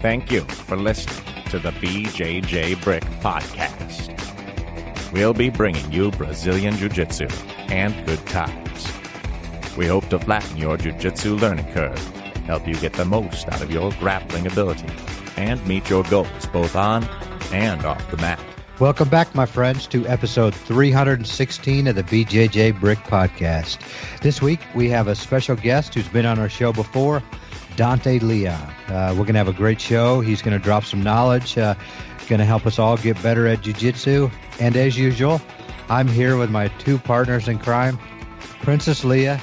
Thank you for listening to the BJJBrick Podcast. We'll be bringing you Brazilian Jiu-Jitsu and good times. We hope to flatten your Jiu-Jitsu learning curve, help you get the most out of your grappling ability, and meet your goals both on and off the mat. Welcome back, my friends, to episode 316 of the BJJBrick Podcast. This week, we have a special guest who's been on our show before, Dante Leon. We're going to have a great show. He's going to drop some knowledge, going to help us all get better at jiu-jitsu. And as usual, I'm here with my two partners in crime, Princess Leia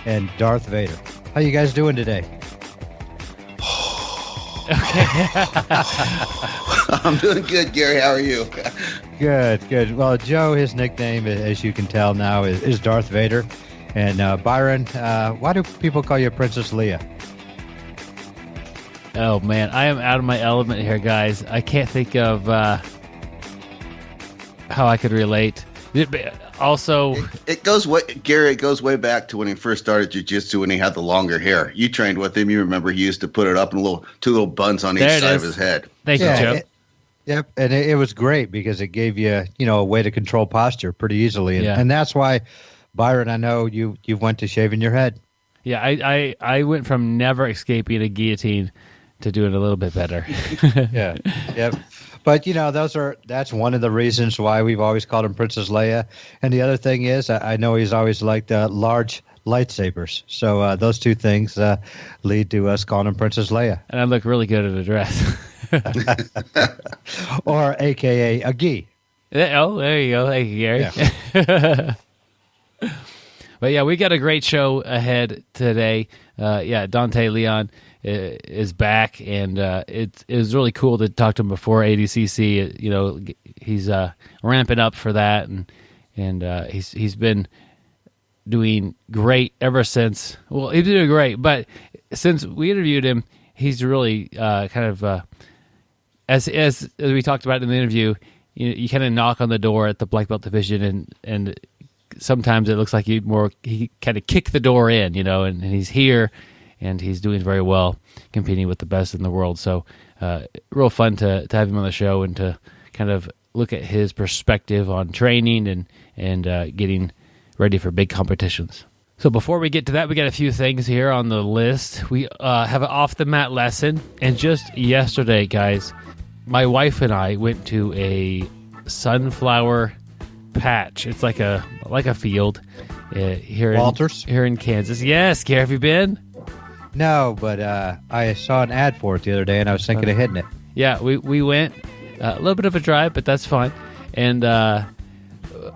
and Darth Vader. How you guys doing today? I'm doing good, Gary. How are you? Good. Well, Joe, his nickname, as you can tell now, is Darth Vader. And Byron, why do people call you Princess Leia? Oh, man, I am out of my element here, guys. I can't think of how I could relate. Also, it goes way, Gary. It goes way back to when he first started jiu-jitsu when he had the longer hair. You trained with him. You remember he used to put it up in two little buns on each side of his head. Thank you, Joe. Yep, and it was great because it gave you, a way to control posture pretty easily, and that's why, Byron, I know you went to shaving your head. Yeah, I went from never escaping a guillotine to doing a little bit better. Yeah, yep. But, that's one of the reasons why we've always called him Princess Leia. And the other thing is, I know he's always liked large lightsabers. So those two things lead to us calling him Princess Leia. And I look really good at a dress. Or a.k.a. a gi. Oh, there you go. Thank you, Gary. Yeah. But, yeah, we got a great show ahead today. Dante Leon is back, and it was really cool to talk to him before ADCC. He's ramping up for that, and he's been doing great ever since. Well, he's doing great, but since we interviewed him, he's really as we talked about in the interview. You kind of knock on the door at the black belt division, and sometimes it looks like he kind of kick the door in, and he's here. And he's doing very well, competing with the best in the world. So real fun to have him on the show and to kind of look at his perspective on training and getting ready for big competitions. So before we get to that, we got a few things here on the list. We have an off-the-mat lesson. And just yesterday, guys, my wife and I went to a sunflower patch. It's like a field here in Kansas. Yes, Gary, have you been? No, but I saw an ad for it the other day, and I was thinking of hitting it. Yeah, we went a little bit of a drive, but that's fine. And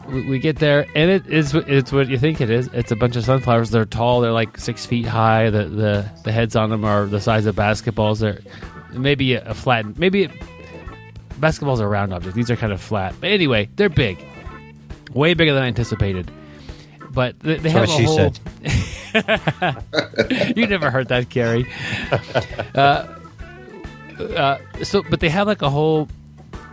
we get there, and it's what you think it is. It's a bunch of sunflowers. They're tall. They're like 6 feet high. The heads on them are the size of basketballs. They're maybe a flat. Basketballs are a round object. These are kind of flat. But anyway, they're big, way bigger than I anticipated. But they have a whole. Said. You never heard that, Gary. But they have like a whole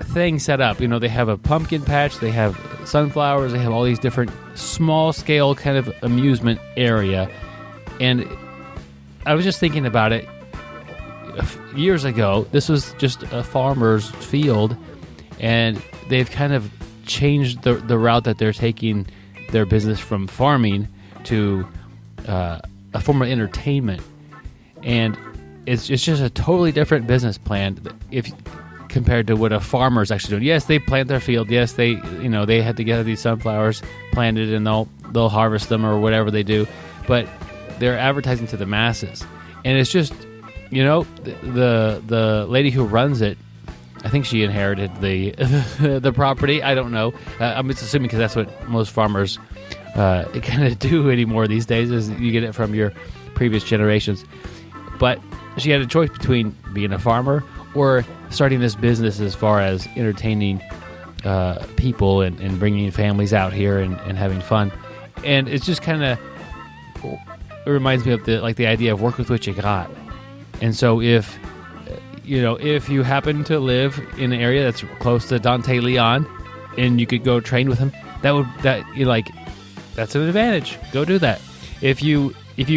thing set up. They have a pumpkin patch, they have sunflowers, they have all these different small scale kind of amusement area. And I was just thinking about it. Years ago, this was just a farmer's field, and they've kind of changed the route that they're taking their business from farming to a form of entertainment, and it's just a totally different business plan compared to what a farmer's actually doing. Yes, they plant their field. Yes, they had to get these sunflowers planted, and they'll harvest them or whatever they do, but they're advertising to the masses, and it's just the lady who runs it. I think she inherited the property. I don't know. I'm just assuming because that's what most farmers kind of do anymore these days, is you get it from your previous generations. But she had a choice between being a farmer or starting this business as far as entertaining people and bringing families out here and having fun. And it's just kind of, it reminds me of the idea of work with what you got. And so if you happen to live in an area that's close to Dante Leon and you could go train with him, that's an advantage. Go do that. If you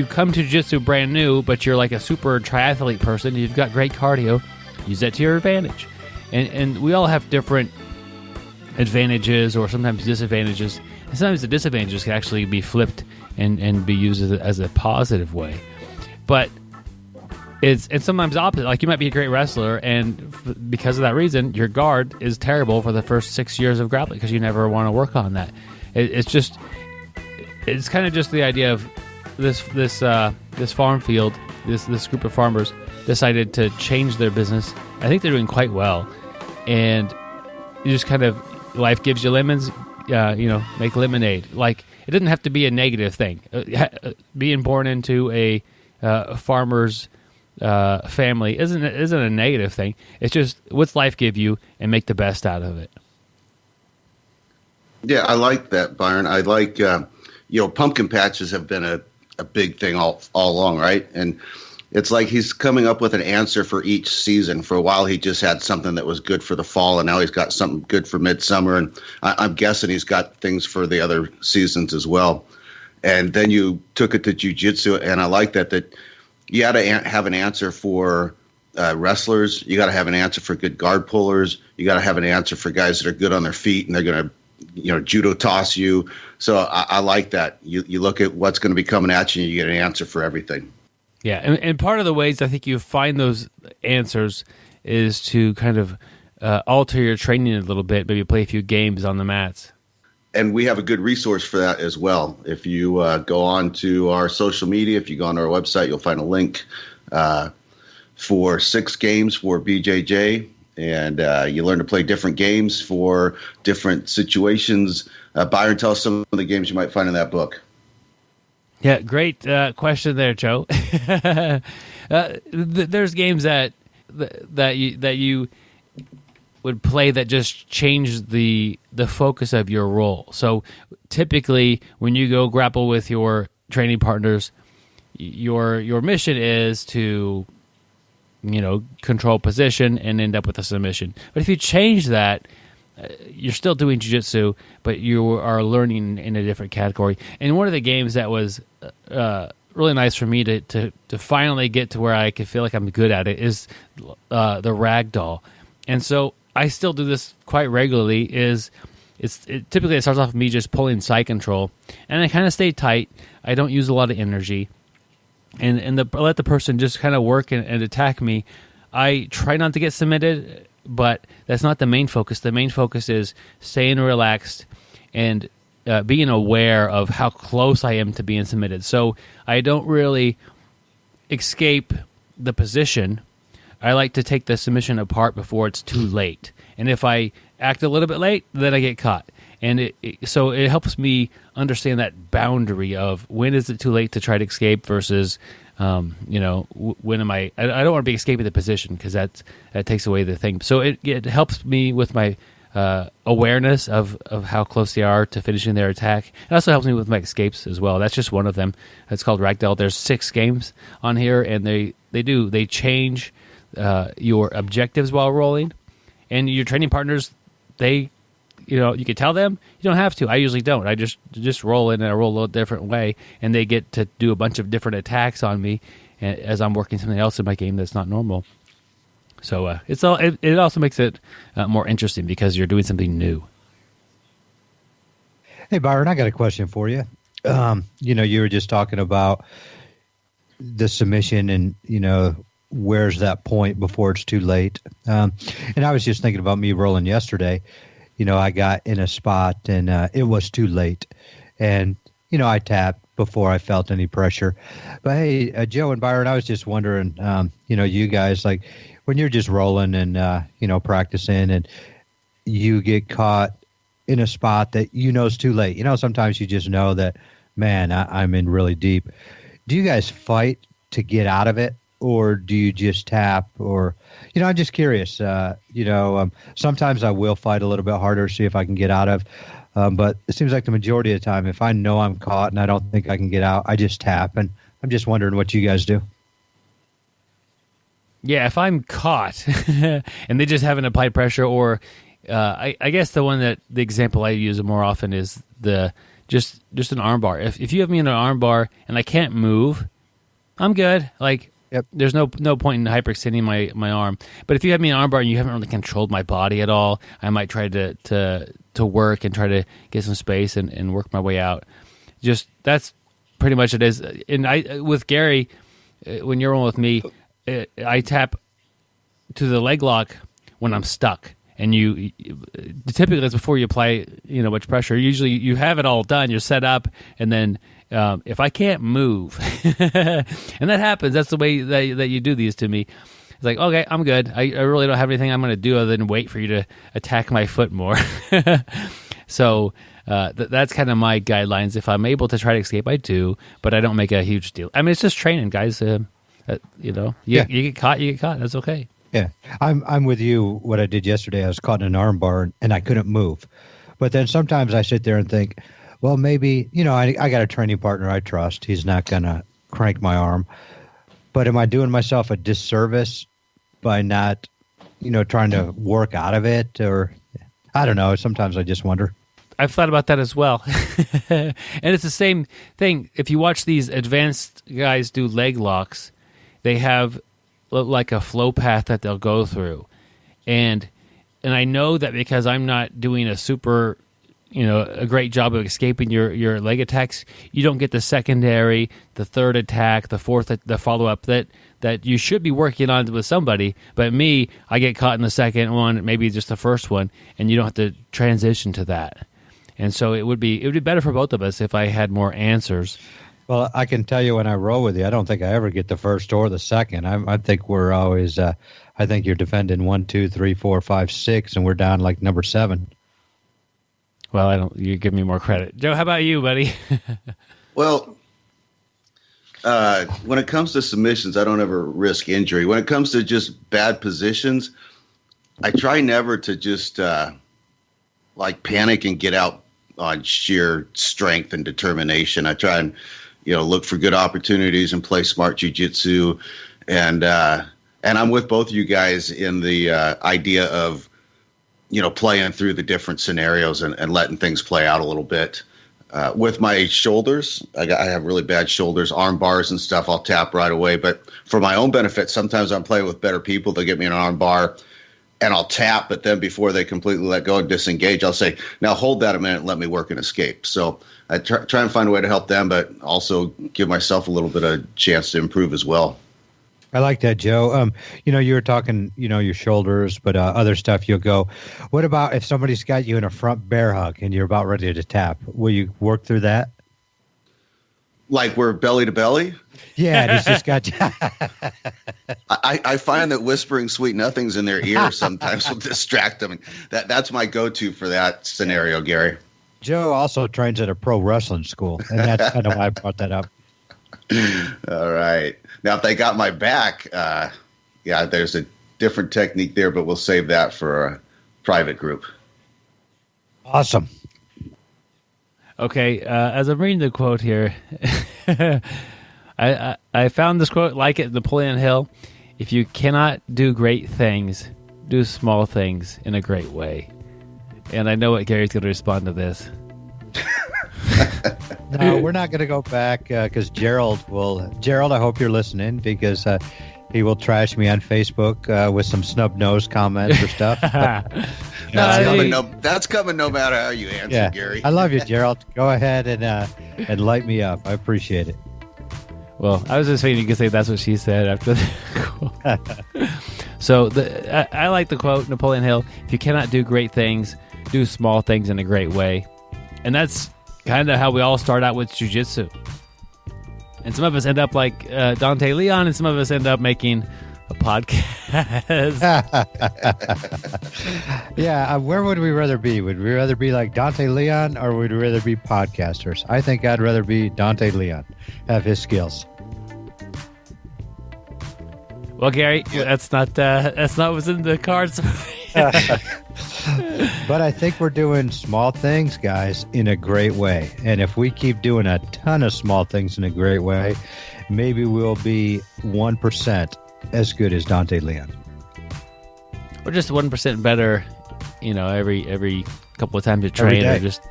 come to jiu-jitsu brand new, but you're like a super triathlete person, you've got great cardio, use that to your advantage. And we all have different advantages or sometimes disadvantages. And sometimes the disadvantages can actually be flipped and be used as a positive way. But it's sometimes opposite. Like you might be a great wrestler, and because of that reason, your guard is terrible for the first 6 years of grappling because you never want to work on that. It's kind of just the idea of this farm field, this group of farmers decided to change their business. I think they're doing quite well, and you just kind of, life gives you lemons, make lemonade. Like, it doesn't have to be a negative thing. Being born into a farmer's family isn't a negative thing. It's just, what's life give you, and make the best out of it. Yeah, I like that, Byron. I like, pumpkin patches have been a big thing all along, right? And it's like he's coming up with an answer for each season. For a while, he just had something that was good for the fall, and now he's got something good for midsummer. And I'm guessing he's got things for the other seasons as well. And then you took it to jiu-jitsu, and I like that you got to have an answer for wrestlers. You got to have an answer for good guard pullers. You got to have an answer for guys that are good on their feet, and they're going to judo toss you. So I like that. You look at what's going to be coming at you, and you get an answer for everything. Yeah, and part of the ways I think you find those answers is to kind of alter your training a little bit, maybe play a few games on the mats. And we have a good resource for that as well. If you go on to our social media, if you go on our website, you'll find a link for 6 games for BJJ, and you learn to play different games for different situations. Byron, tell us some of the games you might find in that book. Yeah, great question there, Joe. There's games that you would play that just change the focus of your role. So typically, when you go grapple with your training partners, your mission is to control position and end up with a submission. But if you change that, you're still doing jiu-jitsu, but you are learning in a different category. And one of the games that was really nice for me to finally get to where I could feel like I'm good at it is the ragdoll. And so I still do this quite regularly. Typically it starts off with me just pulling side control, and I kind of stay tight. I don't use a lot of energy, and let the person just kind of work and attack me. I try not to get submitted, but that's not the main focus. The main focus is staying relaxed and being aware of how close I am to being submitted. So I don't really escape the position. I like to take the submission apart before it's too late. And if I act a little bit late, then I get caught. And so it helps me understand that boundary of when is it too late to try to escape versus when am I don't want to be escaping the position, because that takes away the thing. So it helps me with my awareness of how close they are to finishing their attack. It also helps me with my escapes as well. That's just one of them. It's called Ragdoll. There's 6 games on here, and they change your objectives while rolling. And your training partners, you can tell them. You don't have to. I usually don't. I just roll in, and I roll a little different way, and they get to do a bunch of different attacks on me as I'm working something else in my game that's not normal. So it also makes it more interesting because you're doing something new. Hey, Byron, I got a question for you. You were just talking about the submission and, where's that point before it's too late? And I was just thinking about me rolling yesterday. I got in a spot and it was too late. And, I tapped before I felt any pressure. But hey, Joe and Byron, I was just wondering, you guys, like when you're just rolling and, practicing and you get caught in a spot that is too late. Sometimes you just know that, man, I'm in really deep. Do you guys fight to get out of it? Or do you just tap? Or, I'm just curious. Sometimes I will fight a little bit harder, see if I can get out of. But it seems like the majority of the time, if I know I'm caught and I don't think I can get out, I just tap. And I'm just wondering what you guys do. Yeah, if I'm caught and they just haven't applied pressure, or I guess the example I use more often is just an arm bar. If you have me in an arm bar and I can't move, I'm good. Like, there's no point in hyperextending my arm. But if you have me in armbar and you haven't really controlled my body at all, I might try to work and try to get some space and work my way out. Just that's pretty much it is. And with Gary, when you're on with me, I tap to the leg lock when I'm stuck. And you typically that's before you apply much pressure. Usually you have it all done, you're set up, and then if I can't move, and that happens, that's the way that you do these to me. It's like, okay, I'm good. I really don't have anything I'm going to do other than wait for you to attack my foot more. So that's kind of my guidelines. If I'm able to try to escape, I do, but I don't make a huge deal. I mean, it's just training, guys. You get caught, you get caught. That's okay. Yeah, I'm with you. What I did yesterday, I was caught in an arm bar and I couldn't move. But then sometimes I sit there and think, well, maybe, I got a training partner I trust. He's not going to crank my arm. But am I doing myself a disservice by not, trying to work out of it? Or I don't know. Sometimes I just wonder. I've thought about that as well. And it's the same thing. If you watch these advanced guys do leg locks, they have like a flow path that they'll go through. And I know that because I'm not doing a super, a great job of escaping your leg attacks, you don't get the secondary, the third attack, the fourth, the follow-up that you should be working on with somebody. But me, I get caught in the second one, maybe just the first one, and you don't have to transition to that. And so it would be better for both of us if I had more answers. Well, I can tell you when I roll with you, I don't think I ever get the first or the second. I think we're always, I think you're defending 1, 2, 3, 4, 5, 6, and we're down like number 7. Well, you give me more credit. Joe, how about you, buddy? Well, when it comes to submissions, I don't ever risk injury. When it comes to just bad positions, I try never to just panic and get out on sheer strength and determination. I try and look for good opportunities and play smart jiu-jitsu. And I'm with both of you guys in the idea of, playing through the different scenarios and letting things play out a little bit. With my shoulders, I have really bad shoulders, arm bars and stuff. I'll tap right away. But for my own benefit, sometimes I'm playing with better people. They'll get me an arm bar and I'll tap, but then before they completely let go and disengage, I'll say, now hold that a minute and let me work and escape. So I try and find a way to help them, but also give myself a little bit of chance to improve as well. I like that, Joe. You were talking, your shoulders, but other stuff you'll go. What about if somebody's got you in a front bear hug and you're about ready to tap? Will you work through that? Like we're belly to belly? Yeah, and he's just got you. I find that whispering sweet nothings in their ear sometimes will distract them. That's my go-to for that scenario, Gary. Joe also trains at a pro wrestling school, and that's kind of why I brought that up. All right. Now, if they got my back, there's a different technique there, but we'll save that for a private group. Awesome. Okay, as I'm reading the quote here, I found this quote, like it, Napoleon Hill, if you cannot do great things, do small things in a great way. And I know what Gary's going to respond to this. No, we're not going to go back because Gerald, I hope you're listening because he will trash me on Facebook with some snub-nosed comments or stuff. That's coming no matter how you answer, Gary. I love you, Gerald. Go ahead and light me up. I appreciate it. Well, I was just saying you could say that's what she said after the quote. So I like the quote, Napoleon Hill, if you cannot do great things, do small things in a great way. And that's kind of how we all start out with jiu-jitsu. And some of us end up like Dante Leon, and some of us end up making a podcast. Yeah, where would we rather be? Would we rather be like Dante Leon, or would we rather be podcasters? I think I'd rather be Dante Leon, have his skills. Well, Gary, that's not what's in the cards. But I think we're doing small things, guys, in a great way. And if we keep doing a ton of small things in a great way, maybe we'll be 1% as good as Dante Leon. Or just 1% better, every couple of times you train, or just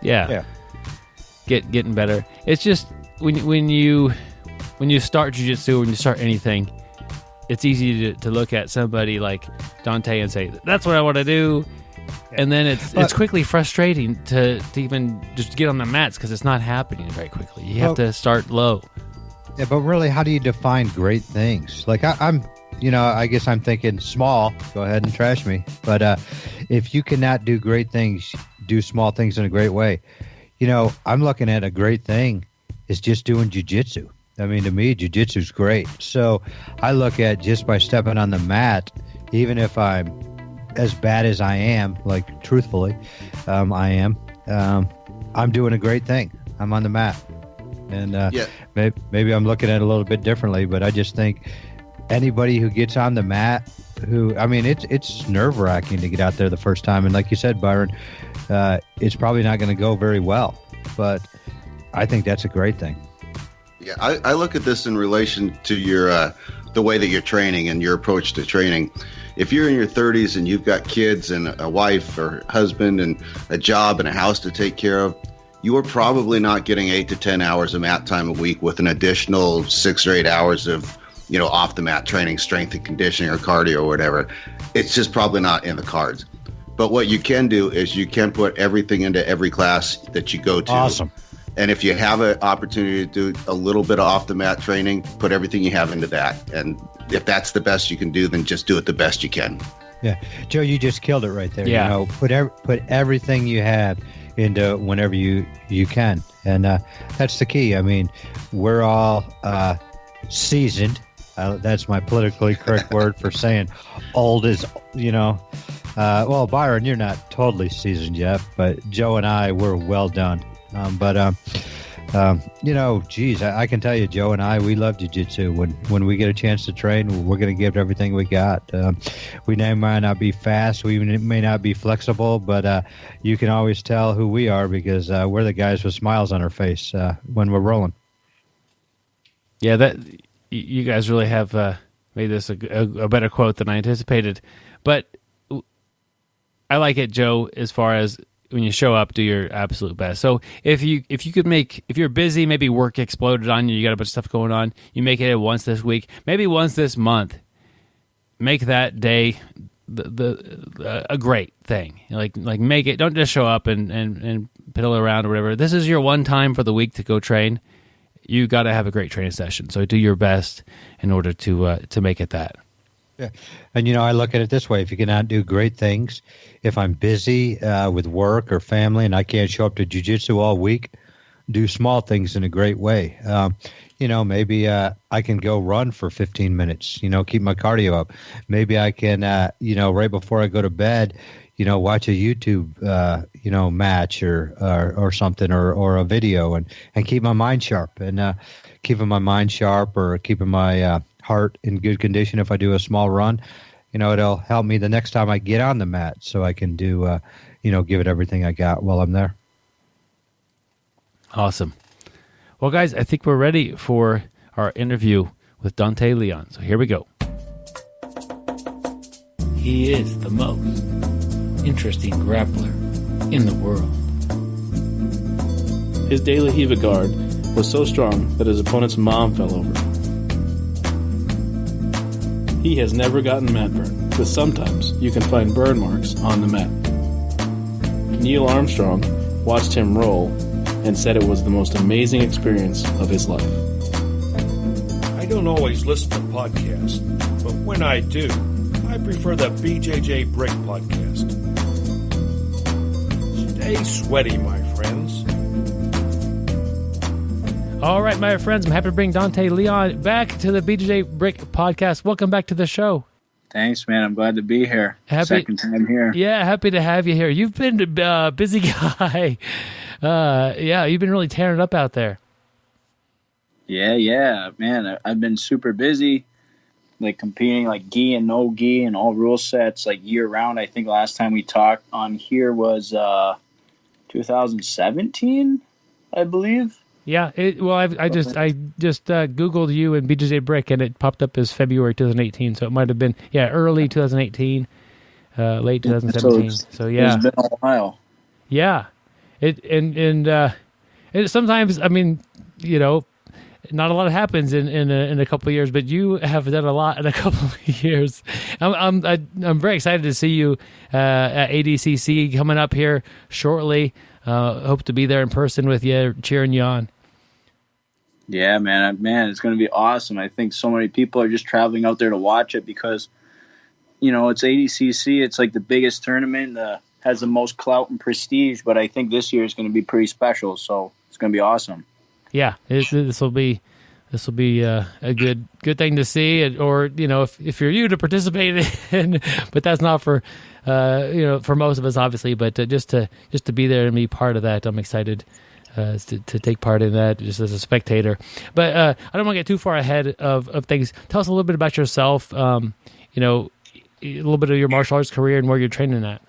getting better. It's just when you start jiu-jitsu, when you start anything, it's easy to look at somebody like Dante and say, that's what I want to do. And then it's quickly frustrating to even just get on the mats because it's not happening very quickly. You have to start low. Yeah, but really, how do you define great things? Like I'm, I guess I'm thinking small. Go ahead and trash me. But if you cannot do great things, do small things in a great way. I'm looking at a great thing is just doing jiu-jitsu. I mean, to me, jiu-jitsu is great. So I look at just by stepping on the mat, even if I'm as bad as I am, like truthfully, I am, I'm doing a great thing. I'm on the mat. And maybe I'm looking at it a little bit differently, but I just think anybody who gets on the mat, it's nerve-wracking to get out there the first time. And like you said, Byron, it's probably not going to go very well, but I think that's a great thing. Yeah, I look at this in relation to your the way that you're training and your approach to training. If you're in your 30s and you've got kids and a wife or husband and a job and a house to take care of, you are probably not getting 8 to 10 hours of mat time a week with an additional 6 or 8 hours of, off the mat training, strength and conditioning or cardio or whatever. It's just probably not in the cards. But what you can do is you can put everything into every class that you go to. Awesome. And if you have an opportunity to do a little bit of off the mat training, put everything you have into that. And if that's the best you can do, then just do it the best you can. Yeah. Joe, you just killed it right there. Yeah. Put everything you have into whenever you can. And that's the key. I mean, we're all seasoned. That's my politically correct word for saying old is, well, Byron, you're not totally seasoned yet, but Joe and I, we're well done. I can tell you, Joe and I, we love jiu-jitsu. When we get a chance to train, we're going to give everything we got. We might not be fast, we may not be flexible, but you can always tell who we are because we're the guys with smiles on our face when we're rolling. Yeah, that you guys really have made this a better quote than I anticipated. But I like it, Joe, as far as when you show up, do your absolute best. So if you're busy, maybe work exploded on you, you got a bunch of stuff going on, you make it once this week, maybe once this month, make that day a great thing. Like make it, don't just show up and piddle around or whatever. This is your one time for the week to go train. You got to have a great training session. So do your best in order to make it that. Yeah. And, I look at it this way. If you cannot do great things, if I'm busy with work or family and I can't show up to jiu-jitsu all week, do small things in a great way. Maybe I can go run for 15 minutes, keep my cardio up. Maybe I can, right before I go to bed, watch a YouTube, match or something or a video and keep my mind sharp. And keeping my mind sharp or keeping my heart in good condition, if I do a small run, it'll help me the next time I get on the mat so I can do, give it everything I got while I'm there. Awesome. Well, guys, I think we're ready for our interview with Dante Leon. So here we go. He is the most interesting grappler in the world. His De La Riva guard was so strong that his opponent's mom fell over. He has never gotten mat burn, but sometimes you can find burn marks on the mat. Neil Armstrong watched him roll and said it was the most amazing experience of his life. I don't always listen to podcasts, but when I do, I prefer the BJJ Podcast. Stay sweaty, my friends. All right, my friends, I'm happy to bring Dante Leon back to the BjjBrick Podcast. Welcome back to the show. Thanks, man. I'm glad to be here. Second time here. Yeah, happy to have you here. You've been a busy guy. You've been really tearing it up out there. Yeah, man. I've been super busy, like competing like gi and no gi and all rule sets like year round. I think last time we talked on here was 2017, I believe. Yeah, I just Googled you and BjjBrick and it popped up as February 2018, so it might have been early 2018, late 2017. So yeah, it's been a while. Yeah, it sometimes, I mean, not a lot happens in a couple of years, but you have done a lot in a couple of years. I'm very excited to see you at ADCC coming up here shortly. Hope to be there in person with you, cheering you on. Yeah, man, it's going to be awesome. I think so many people are just traveling out there to watch it because, it's ADCC. It's like the biggest tournament, has the most clout and prestige. But I think this year is going to be pretty special, so it's going to be awesome. Yeah, this will be a good thing to see, or if you're you to participate in, but that's not for for most of us obviously, but just to be there and be part of that, I'm excited to take part in that just as a spectator. But I don't want to get too far ahead of things. Tell us a little bit about yourself. A little bit of your martial arts career and where you're training at.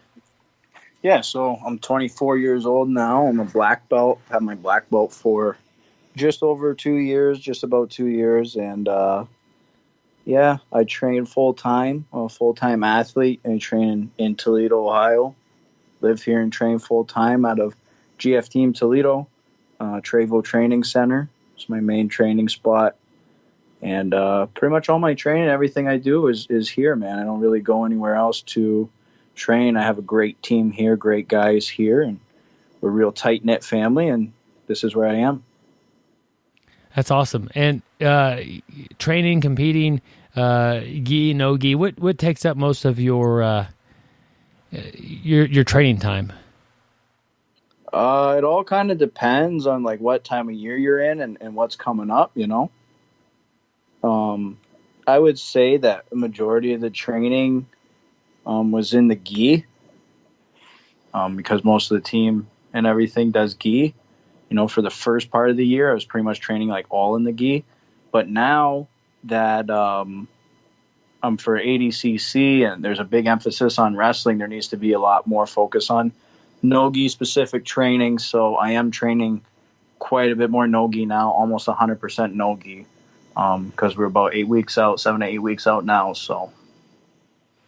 Yeah, so I'm 24 years old now. I'm a black belt. Have my black belt for just over 2 years, just about 2 years. And, I train full-time. I'm a full-time athlete. I train in Toledo, Ohio. Live here and train full-time out of GF Team Toledo, Trevo Training Center. It's my main training spot. And pretty much all my training, everything I do is here, man. I don't really go anywhere else to train. I have a great team here, great guys here, and we're a real tight-knit family, and this is where I am. That's awesome. And training, competing, gi, no gi, what takes up most of your training time? It all kind of depends on like what time of year you're in and what's coming up, I would say that the majority of the training was in the gi, because most of the team and everything does gi. For the first part of the year, I was pretty much training like all in the gi. But now that I'm for ADCC and there's a big emphasis on wrestling, there needs to be a lot more focus on no-gi specific training. So I am training quite a bit more no-gi now, almost 100% no-gi, because we're about 7 to 8 weeks out now. So.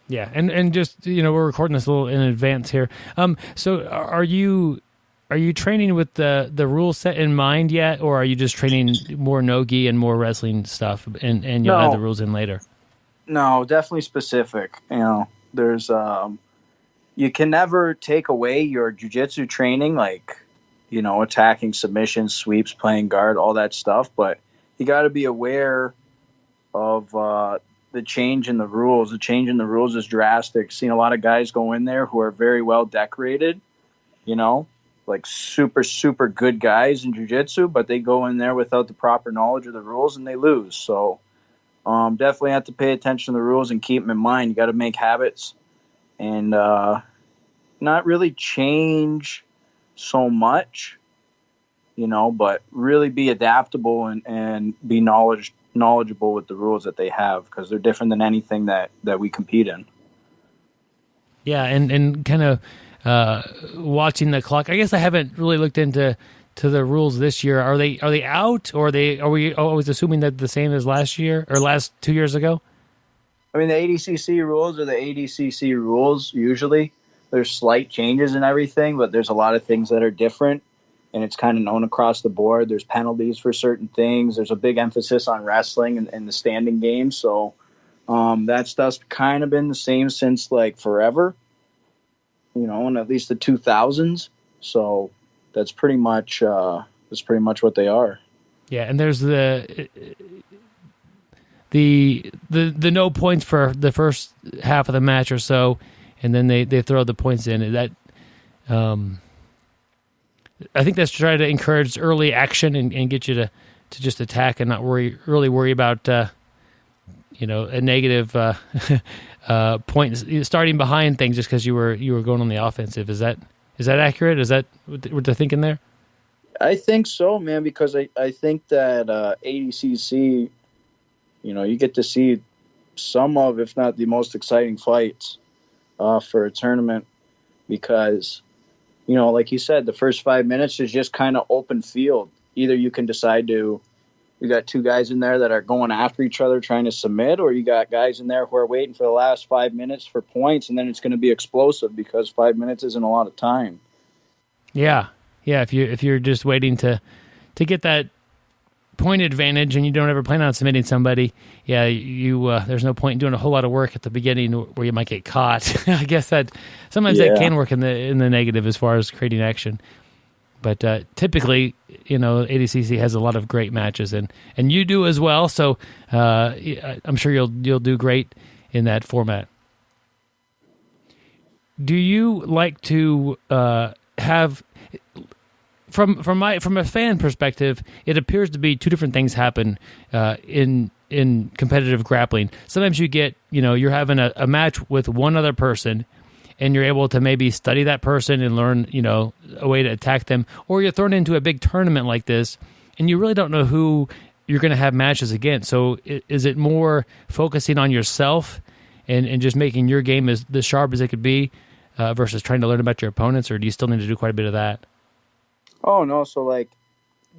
Yeah, and just, we're recording this a little in advance here. So are you training with the rule set in mind yet, or are you just training more no-gi and more wrestling stuff, and you'll add the rules in later? No, definitely specific. There's you can never take away your jiu-jitsu training, like, attacking, submissions, sweeps, playing guard, all that stuff, but you got to be aware of the change in the rules. The change in the rules is drastic. Seen a lot of guys go in there who are very well decorated, like super, super good guys in jiu-jitsu, but they go in there without the proper knowledge of the rules and they lose. So definitely have to pay attention to the rules and keep them in mind. You got to make habits and not really change so much, but really be adaptable and be knowledgeable with the rules that they have, because they're different than anything that we compete in. Yeah, and kind of watching the clock. I guess I haven't really looked into the rules this year. Are they out, or are we always assuming that the same as last year or last 2 years ago? I mean, the ADCC rules are the ADCC rules. Usually, there's slight changes in everything, but there's a lot of things that are different, and it's kind of known across the board. There's penalties for certain things. There's a big emphasis on wrestling and the standing game. So that stuff's kind of been the same since like forever, in at least the 2000s. So that's pretty much what they are. Yeah, and there's the no points for the first half of the match or so, and then they throw the points in. That I think that's to try to encourage early action and get you to just attack and not really worry about a negative point starting behind things just because you were going on the offensive. Is that accurate? Is that what they're thinking there? I think so, man, because I think that ADCC, you get to see some of, if not the most exciting fights for a tournament, because, like you said, the first 5 minutes is just kind of open field. Either you can decide you got two guys in there that are going after each other trying to submit, or you got guys in there who are waiting for the last 5 minutes for points, and then it's going to be explosive because 5 minutes isn't a lot of time. Yeah. If you're just waiting to get that point advantage and you don't ever plan on submitting somebody, yeah, there's no point in doing a whole lot of work at the beginning where you might get caught. I guess that sometimes that can work in the negative as far as creating action. But typically, ADCC has a lot of great matches, and you do as well. So I'm sure you'll do great in that format. Do you like to have, from a fan perspective, it appears to be two different things happen in competitive grappling. Sometimes you get, you're having a match with one other person, and you're able to maybe study that person and learn, a way to attack them, or you're thrown into a big tournament like this, and you really don't know who you're going to have matches against. So is it more focusing on yourself and just making your game as sharp as it could be versus trying to learn about your opponents, or do you still need to do quite a bit of that? Oh, no. So,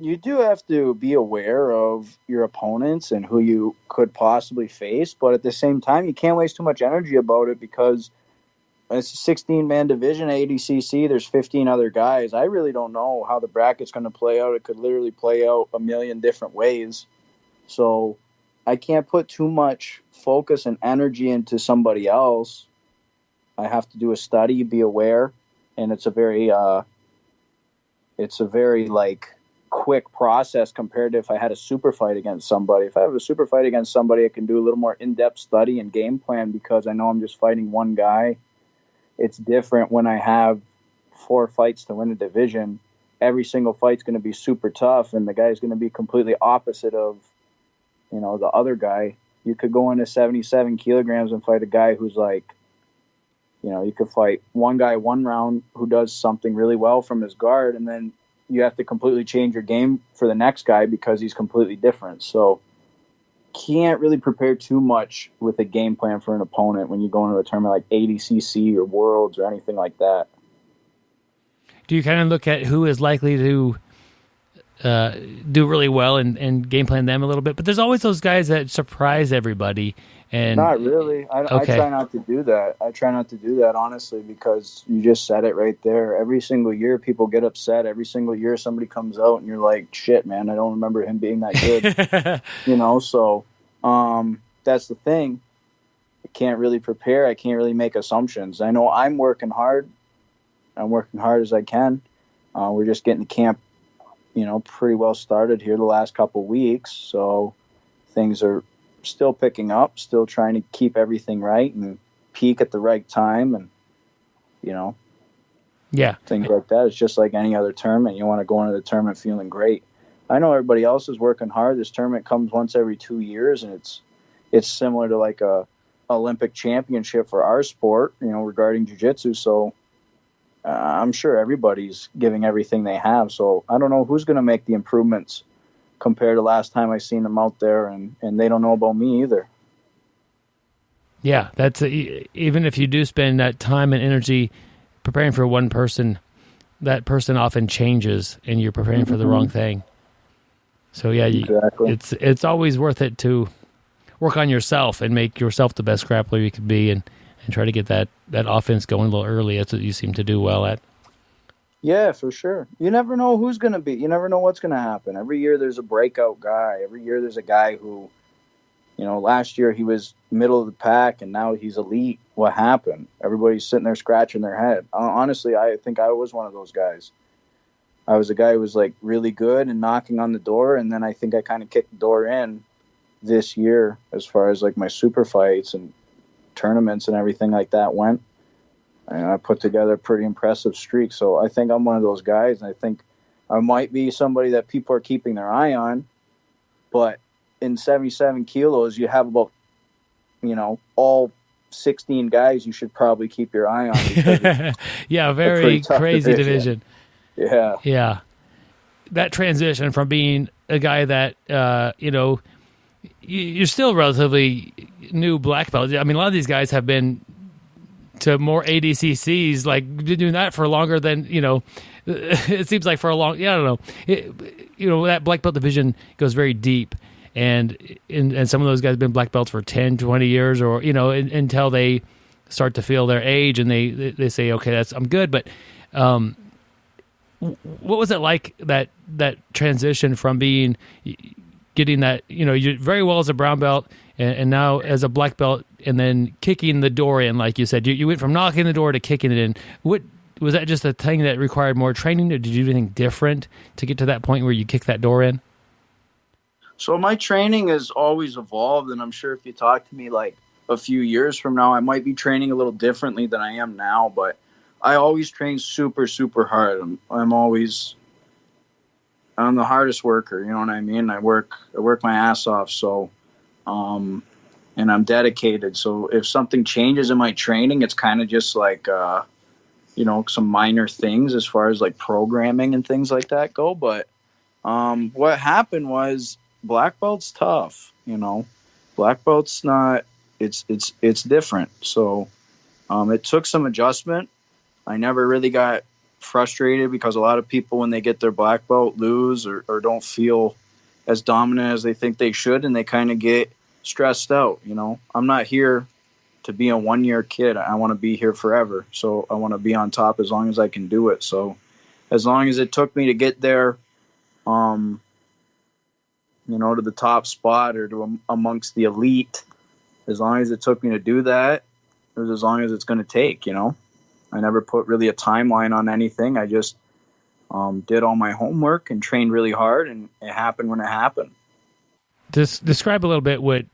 you do have to be aware of your opponents and who you could possibly face, but at the same time, you can't waste too much energy about it because it's a 16-man division, ADCC. There's 15 other guys. I really don't know how the bracket's going to play out. It could literally play out a million different ways. So I can't put too much focus and energy into somebody else. I have to do a study, be aware, and it's a very quick process compared to if I had a super fight against somebody. If I have a super fight against somebody, I can do a little more in-depth study and game plan because I know I'm just fighting one guy. It's different when I have 4 fights to win a division. Every single fight's going to be super tough, and the guy's going to be completely opposite of, the other guy. You could go into 77 kilograms and fight a guy who's you could fight one guy one round who does something really well from his guard, and then you have to completely change your game for the next guy because he's completely different. So can't really prepare too much with a game plan for an opponent when you go into a tournament like ADCC or Worlds or anything like that. Do you kind of look at who is likely to do really well and game plan them a little bit? But there's always those guys that surprise everybody. And not really. I try not to do that. I try not to do that, honestly, because you just said it right there. Every single year, people get upset. Every single year, somebody comes out and you're like, shit, man, I don't remember him being that good. So that's the thing. I can't really prepare. I can't really make assumptions. I know I'm working hard. I'm working hard as I can. We're just getting the camp, pretty well started here the last couple weeks. So things are still picking up, still trying to keep everything right and peak at the right time, and things like that. It's just like any other tournament. You want to go into the tournament feeling great. I know everybody else is working hard. This tournament comes once every 2 years, and it's similar to like a Olympic championship for our sport, regarding jiu-jitsu. So I'm sure everybody's giving everything they have. So I don't know who's going to make the improvements compared to last time I seen them out there, and they don't know about me either. Yeah, that's even if you do spend that time and energy preparing for one person, that person often changes, and you're preparing for the wrong thing. So yeah, exactly. It's always worth it to work on yourself and make yourself the best grappler you could be, and try to get that offense going a little early. That's what you seem to do well at. Yeah, for sure. You never know who's going to be. You never know what's going to happen. Every year there's a breakout guy. Every year there's a guy who, last year he was middle of the pack and now he's elite. What happened? Everybody's sitting there scratching their head. Honestly, I think I was one of those guys. I was a guy who was really good and knocking on the door, and then I think I kind of kicked the door in this year as far as my super fights and tournaments and everything like that went. And I put together a pretty impressive streak. So I think I'm one of those guys, and I think I might be somebody that people are keeping their eye on. But in 77 kilos, you have about, all 16 guys you should probably keep your eye on. Yeah, very crazy division. Yeah. Yeah. That transition from being a guy that, you're still relatively new black belt. I mean, a lot of these guys have been to more ADCCs, been doing that for longer than, it seems like for a long, I don't know. That black belt division goes very deep. And some of those guys have been black belts for 10, 20 years or, until they start to feel their age and they say, okay, I'm good. But what was it like, that transition from being, getting that, you're very well as a brown belt and now as a black belt, and then kicking the door in, like you said. You went from knocking the door to kicking it in. What was that, just a thing that required more training, or did you do anything different to get to that point where you kick that door in? So my training has always evolved, and I'm sure if you talk to me like a few years from now, I might be training a little differently than I am now, but I always train super, super hard. I'm the hardest worker, you know what I mean? I work my ass off, so and I'm dedicated. So if something changes in my training, it's kind of just like some minor things as far as like programming and things like that go. But what happened was black belt's tough, Black belt's not, it's different. So it took some adjustment. I never really got frustrated because a lot of people, when they get their black belt, lose or don't feel as dominant as they think they should, and they kind of get stressed out. I'm not here to be a 1-year kid. I want to be here forever. So I want to be on top as long as I can do it. So as long as it took me to get there, to the top spot or to amongst the elite, as long as it took me to do that, it was as long as it's going to take, I never put really a timeline on anything. I just did all my homework and trained really hard, and it happened when it happened. Describe a little bit what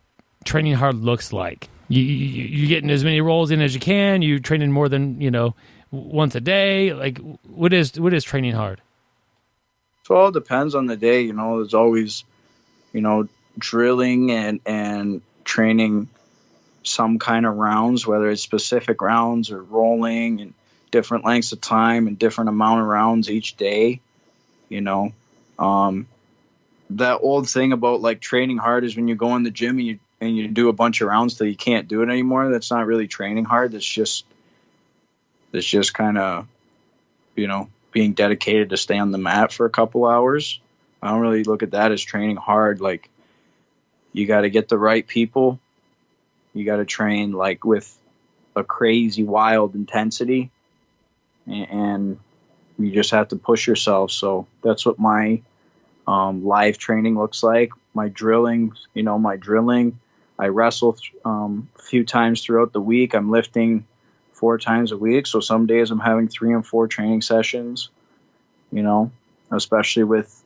training hard looks like. You getting as many rolls in as you can. You training more than once a day. Like what is training hard? So it all depends on the day. There's always drilling and training some kind of rounds, whether it's specific rounds or rolling, and different lengths of time and different amount of rounds each day. That old thing about like training hard is when you go in the gym and you do a bunch of rounds till you can't do it anymore. That's not really training hard. That's just kind of, being dedicated to stay on the mat for a couple hours. I don't really look at that as training hard. Like, you got to get the right people. You got to train like with a crazy, wild intensity, and you just have to push yourself. So that's what my live training looks like. My drilling, I wrestle a few times throughout the week. I'm lifting 4 times a week. So some days I'm having 3 and 4 training sessions, especially with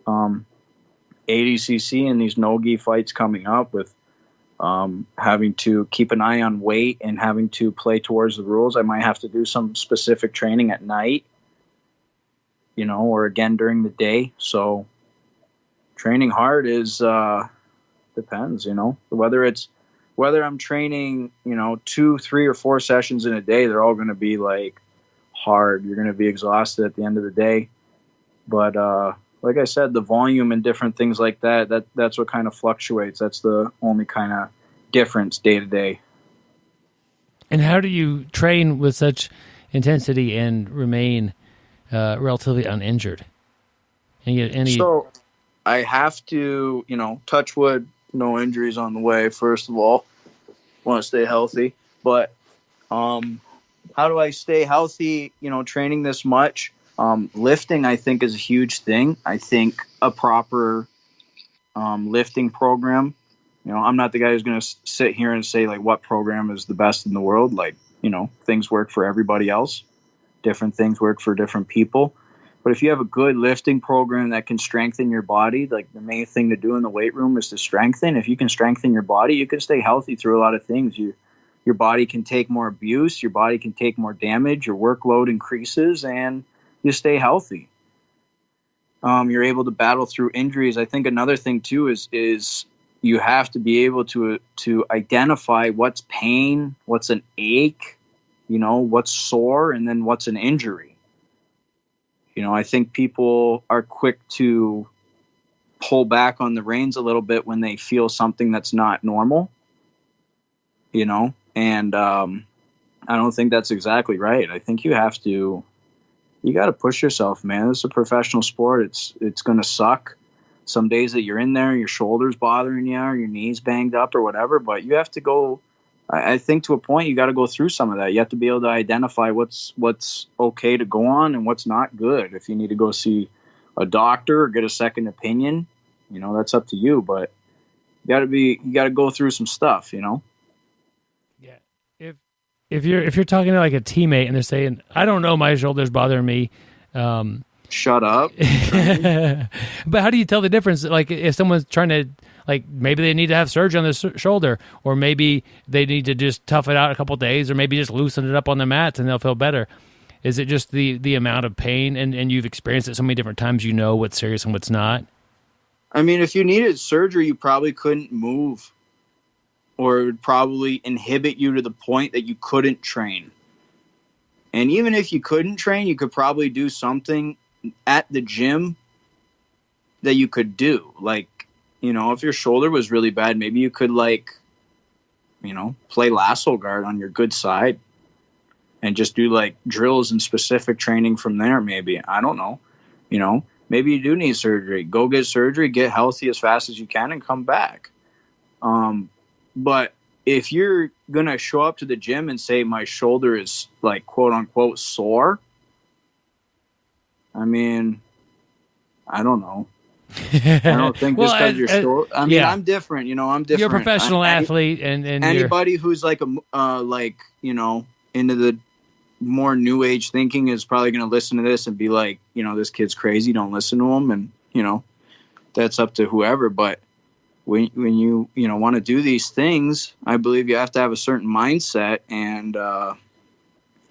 ADCC and these no-gi fights coming up, with having to keep an eye on weight and having to play towards the rules. I might have to do some specific training at night, or again during the day. So training hard is depends, whether I'm training, 2, 3, or 4 sessions in a day, they're all going to be like hard. You're going to be exhausted at the end of the day. But like I said, the volume and different things like that's what kind of fluctuates. That's the only kind of difference day to day. And how do you train with such intensity and remain relatively uninjured? So I have to, touch wood, no injuries on the way, first of all. Want to stay healthy. But how do I stay healthy, training this much? Lifting, I think, is a huge thing. I think a proper lifting program, I'm not the guy who's going to sit here and say, like, what program is the best in the world. Like, things work for everybody else. Different things work for different people. But if you have a good lifting program that can strengthen your body, like the main thing to do in the weight room is to strengthen. If you can strengthen your body, you can stay healthy through a lot of things. Your body can take more abuse. Your body can take more damage. Your workload increases, and you stay healthy. You're able to battle through injuries. I think another thing too is you have to be able to identify what's pain, what's an ache, what's sore, and then what's an injury. I think people are quick to pull back on the reins a little bit when they feel something that's not normal, and I don't think that's exactly right. I think you got to push yourself, man. This is a professional sport. It's going to suck. Some days that you're in there, your shoulder's bothering you, or your knees banged up or whatever, but you have to go, I think to a point, you got to go through some of that. You have to be able to identify what's okay to go on and what's not good. If you need to go see a doctor or get a second opinion, that's up to you. But You gotta go through some stuff, you know? Yeah. If you're talking to like a teammate and they're saying, I don't know, my shoulder's bothering me. Shut up. But how do you tell the difference? Like if someone's trying to, like maybe they need to have surgery on their shoulder, or maybe they need to just tough it out a couple of days, or maybe just loosen it up on the mats and they'll feel better. Is it just the amount of pain, and you've experienced it so many different times, you know what's serious and what's not? I mean, if you needed surgery, you probably couldn't move, or it would probably inhibit you to the point that you couldn't train. And even if you couldn't train, you could probably do something at the gym that you could do. Like, you know, if your shoulder was really bad, maybe you could, like, you know, play lasso guard on your good side and just do like drills and specific training from there. Maybe, I don't know, you know, maybe you do need surgery. Go get surgery, get healthy as fast as you can, and come back. But if you're going to show up to the gym and say my shoulder is like quote unquote sore, I mean, I don't know. I don't think just because you're short. I mean, I'm different. You know, I'm different. You're a professional athlete, and anybody who's like like, you know, into the more new age thinking is probably going to listen to this and be like, you know, this kid's crazy. Don't listen to him, and you know, that's up to whoever. But when you want to do these things, I believe you have to have a certain mindset, and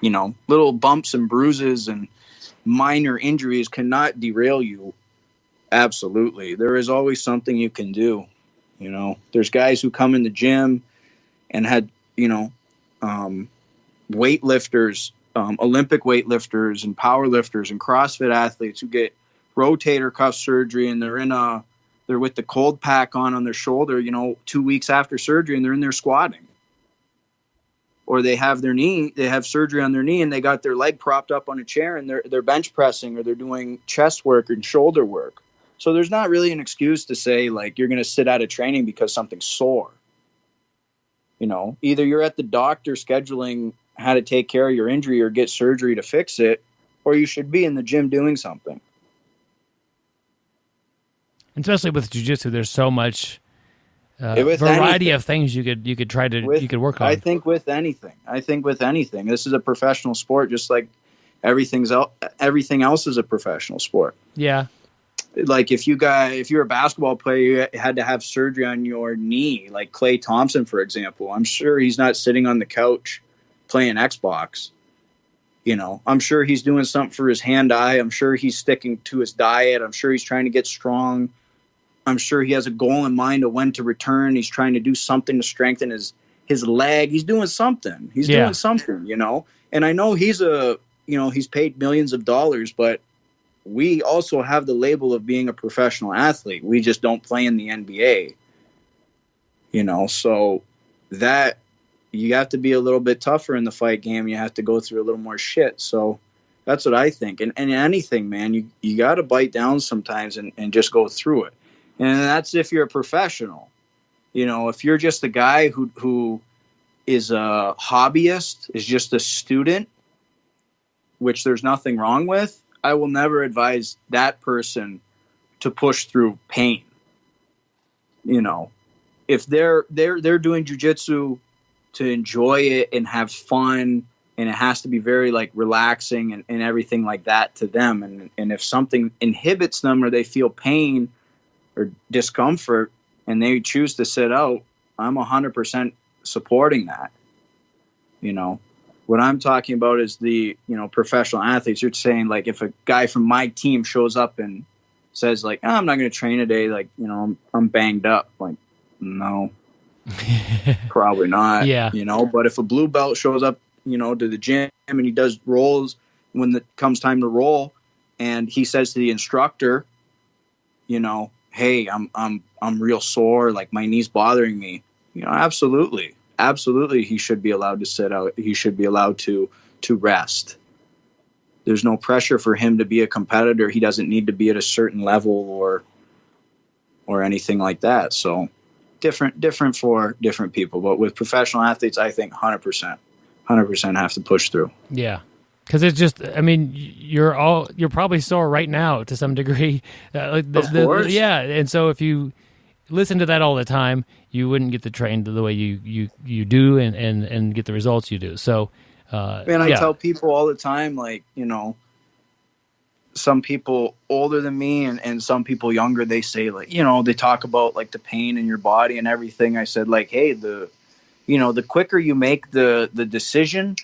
you know, little bumps and bruises and minor injuries cannot derail you. Absolutely. There is always something you can do. You know, there's guys who come in the gym and had, you know, weightlifters, Olympic weightlifters and power lifters and CrossFit athletes who get rotator cuff surgery, and they're with the cold pack on their shoulder, you know, 2 weeks after surgery, and they're in there squatting. Or they have surgery on their knee and they got their leg propped up on a chair and they're bench pressing, or they're doing chest work and shoulder work. So there's not really an excuse to say like you're going to sit out of training because something's sore. You know, either you're at the doctor scheduling how to take care of your injury or get surgery to fix it, or you should be in the gym doing something. Especially with jiu-jitsu, there's so much variety of things you could try to work on. I think with anything, this is a professional sport, just like everything else is a professional sport. Yeah. Like if you're a basketball player, you had to have surgery on your knee, like Klay Thompson, for example. I'm sure he's not sitting on the couch playing Xbox. You know, I'm sure he's doing something for his hand-eye. I'm sure he's sticking to his diet. I'm sure he's trying to get strong. I'm sure he has a goal in mind of when to return. He's trying to do something to strengthen his leg. He's doing something. Doing something, you know. And I know he's paid millions of dollars, but we also have the label of being a professional athlete. We just don't play in the NBA. You know, so that you have to be a little bit tougher in the fight game. You have to go through a little more shit. So that's what I think. And anything, man, you got to bite down sometimes and just go through it. And that's if you're a professional. You know, if you're just a guy who is a hobbyist, is just a student, which there's nothing wrong with, I will never advise that person to push through pain. You know, if they're doing jiu-jitsu to enjoy it and have fun, and it has to be very like relaxing and everything like that to them. And if something inhibits them or they feel pain or discomfort and they choose to sit out, I'm 100% supporting that. You know, what I'm talking about is the, you know, professional athletes. You're saying like, if a guy from my team shows up and says like, I'm not going to train today, like, you know, I'm banged up. Like, no, probably not. Yeah. You know, but if a blue belt shows up, you know, to the gym and he does rolls when it comes time to roll, and he says to the instructor, you know, hey, I'm real sore, like my knee's bothering me. You know, absolutely, he should be allowed to sit out. He should be allowed to rest. There's no pressure for him to be a competitor. He doesn't need to be at a certain level or anything like that. So different for different people. But with professional athletes, I think 100% have to push through. Yeah. Because it's just, I mean, you're probably sore right now to some degree. Of course. Yeah. And so if you listen to that all the time, you wouldn't get to train the way you do and get the results you do. So, I tell people all the time, like, some people older than me and some people younger, they say, like, they talk about like the pain in your body and everything. I said, like, hey, the quicker you make the decision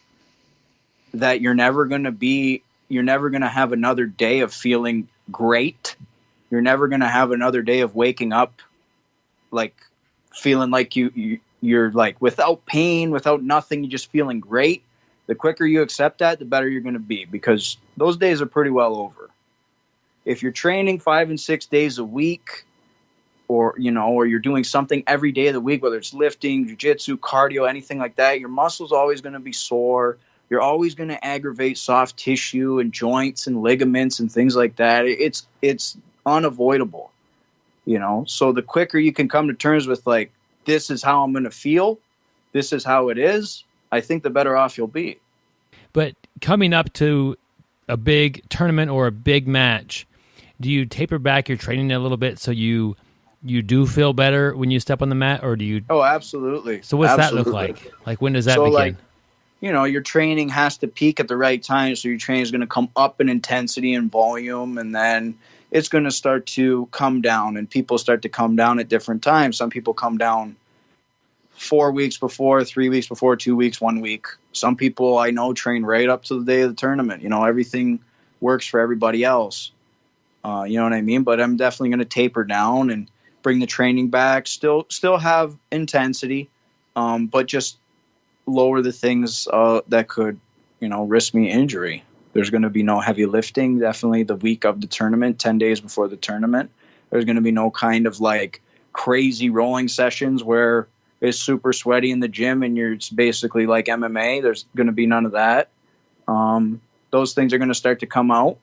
that you're never going to have another day of feeling great. You're never going to have another day of waking up like feeling like you're like without pain, without nothing, you're just feeling great. The quicker you accept that, the better you're going to be, because those days are pretty well over. If you're training 5 and 6 days a week, or you're doing something every day of the week, whether it's lifting, jiu-jitsu, cardio, anything like that, your muscle's always going to be sore. You're always going to aggravate soft tissue and joints and ligaments and things like that. It's unavoidable, So the quicker you can come to terms with, like, this is how I'm going to feel, this is how it is, I think the better off you'll be. But coming up to a big tournament or a big match, do you taper back your training a little bit so you do feel better when you step on the mat, or do you? Oh, absolutely. So what's that look like? Like, when does that begin? Like, your training has to peak at the right time. So your training is going to come up in intensity and volume, and then it's going to start to come down, and people start to come down at different times. Some people come down 4 weeks before, 3 weeks before, 2 weeks, 1 week. Some people I know train right up to the day of the tournament. Everything works for everybody else. You know what I mean? But I'm definitely going to taper down and bring the training back. Still have intensity, but just lower the things that could, risk me injury. There's going to be no heavy lifting. Definitely the week of the tournament, 10 days before the tournament. There's going to be no kind of like crazy rolling sessions where it's super sweaty in the gym and it's basically like MMA. There's going to be none of that. Those things are going to start to come out,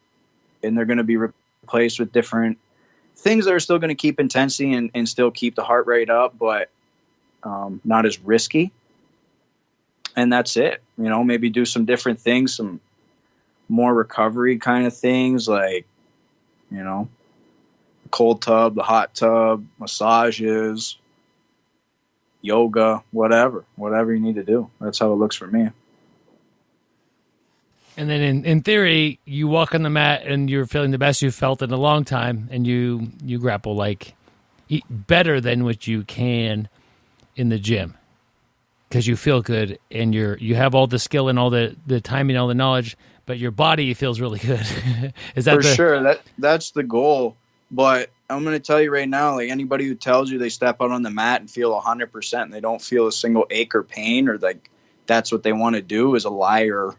and they're going to be replaced with different things that are still going to keep intensity and still keep the heart rate up, but not as risky. And that's it. Maybe do some different things, some more recovery kind of things, like, the cold tub, the hot tub, massages, yoga, whatever you need to do. That's how it looks for me. And then in theory, you walk on the mat and you're feeling the best you've felt in a long time, and you grapple like better than what you can in the gym, because you feel good and you have all the skill and all the timing, all the knowledge, but your body feels really good. Is that for sure? That's the goal. But I'm going to tell you right now, like, anybody who tells you they step out on the mat and feel 100% and they don't feel a single ache or pain, or like that's what they want to do, is a liar.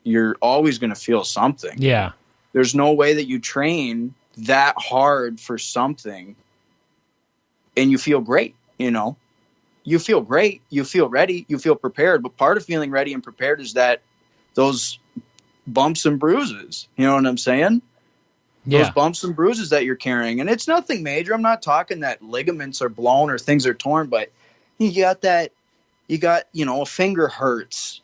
You're always going to feel something. Yeah. There's no way that you train that hard for something and you feel great, You feel great, you feel ready, you feel prepared. But part of feeling ready and prepared is that those bumps and bruises, you know what I'm saying? Yeah. Those bumps and bruises that you're carrying. And it's nothing major. I'm not talking that ligaments are blown or things are torn, but you got, a finger hurts.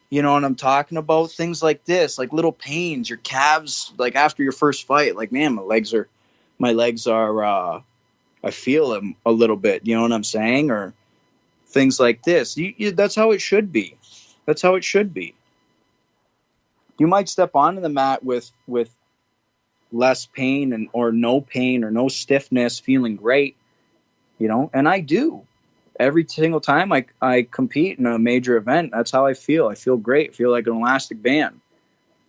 You know what I'm talking about? Things like this, like little pains, your calves, like after your first fight, like, man, my legs are, I feel them a little bit. You know what I'm saying? Or things like this. That's how it should be. That's how it should be. You might step onto the mat with less pain or no stiffness, feeling great, and I do. Every single time I compete in a major event, that's how I feel. I feel great. I feel like an elastic band.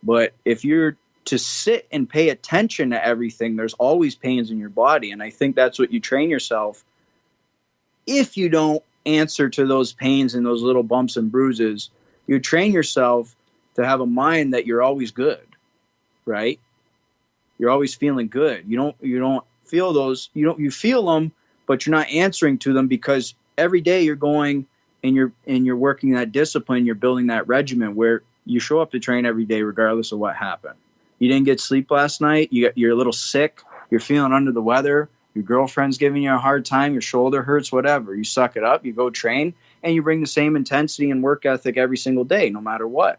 But if you're to sit and pay attention to everything, there's always pains in your body. And I think that's what you train yourself. If you don't answer to those pains and those little bumps and bruises, you train yourself to have a mind that you're always good, right? You're always feeling good. You don't feel those. You feel them, but you're not answering to them, because every day you're going and you're working that discipline. You're building that regimen where you show up to train every day, regardless of what happened. You didn't get sleep last night. You're a little sick. You're feeling under the weather. Your girlfriend's giving you a hard time. Your shoulder hurts, whatever. You suck it up. You go train, and you bring the same intensity and work ethic every single day, no matter what.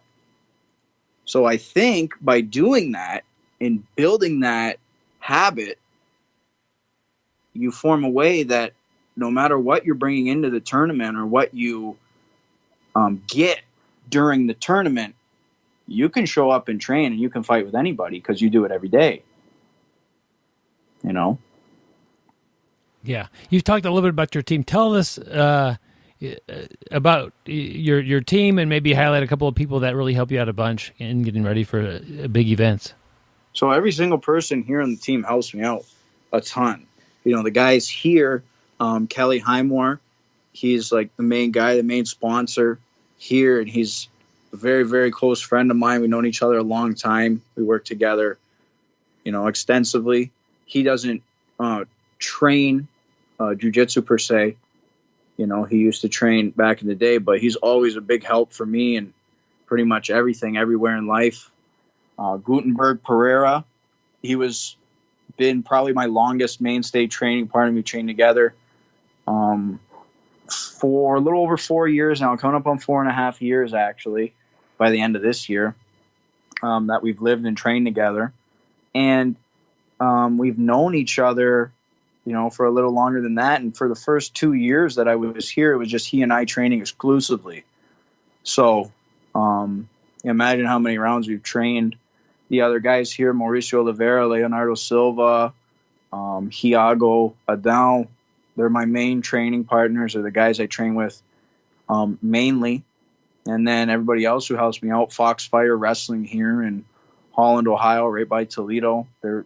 So I think by doing that and building that habit, you form a way that no matter what you're bringing into the tournament or what you get during the tournament, you can show up and train and you can fight with anybody because you do it every day. You know? Yeah. You've talked a little bit about your team. Tell us about your team and maybe highlight a couple of people that really help you out a bunch in getting ready for big events. So every single person here on the team helps me out a ton. You know, the guys here, Kelly Highmore, he's like the main guy, the main sponsor here, and he's a very, very close friend of mine. We've known each other a long time. We work together, you know, extensively. He doesn't train jiu-jitsu per se. You know, he used to train back in the day, but he's always a big help for me and pretty much everything, everywhere in life. Gutenberg Pereira, he been probably my longest mainstay training partner. We trained together for a little over 4 years now, coming up on 4.5 years actually by the end of this year that we've lived and trained together. And we've known each other, you know, for a little longer than that. And for the first 2 years that I was here, it was just he and I training exclusively. So imagine how many rounds we've trained. The other guys here, Mauricio Oliveira, Leonardo Silva, Hiago Adão, they're my main training partners, or the guys I train with mainly. And then everybody else who helps me out, Foxfire Wrestling here in Holland, Ohio, right by Toledo. They're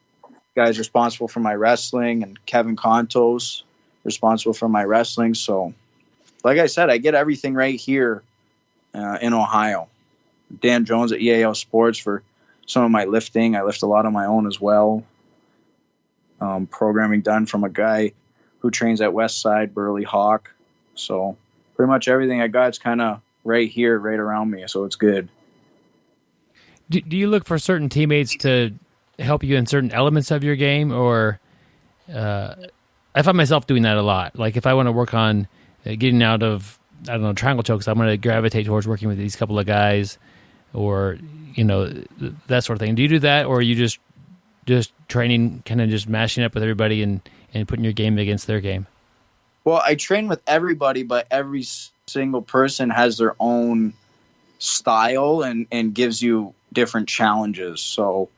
guys responsible for my wrestling, and Kevin Contos responsible for my wrestling. So, like I said, I get everything right here in Ohio. Dan Jones at EAL Sports for some of my lifting. I lift a lot on my own as well. Programming done from a guy who trains at Westside, Burley Hawk. So pretty much everything I got is kind of right here, right around me. So it's good. Do you look for certain teammates to help you in certain elements of your game? Or I find myself doing that a lot. Like if I want to work on getting out of, I don't know, triangle chokes, I'm going to gravitate towards working with these couple of guys, or, you know, that sort of thing. Do you do that, or are you just training, kind of just mashing up with everybody and putting your game against their game? Well, I train with everybody, but every single person has their own style and gives you different challenges. So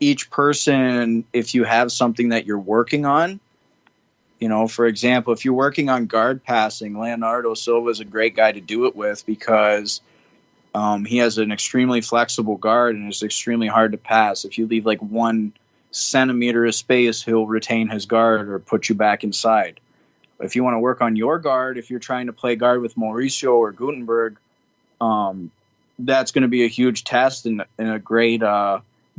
each person, if you have something that you're working on, you know, for example, if you're working on guard passing, Leonardo Silva is a great guy to do it with because he has an extremely flexible guard and it's extremely hard to pass. If you leave like 1 centimeter of space, he'll retain his guard or put you back inside. If you want to work on your guard, if you're trying to play guard with Mauricio or Gutenberg, that's going to be a huge test and a great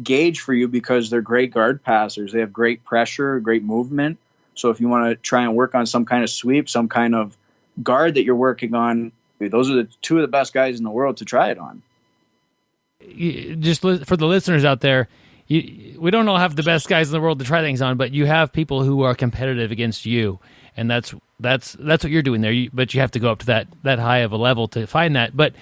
gauge for you because they're great guard passers. They have great pressure, great movement. So if you want to try and work on some kind of sweep, some kind of guard that you're working on, those are the 2 of the best guys in the world to try it on. Just for the listeners out there, we don't all have the best guys in the world to try things on, but you have people who are competitive against you, and that's what you're doing there. But you have to go up to that high of a level to find that. But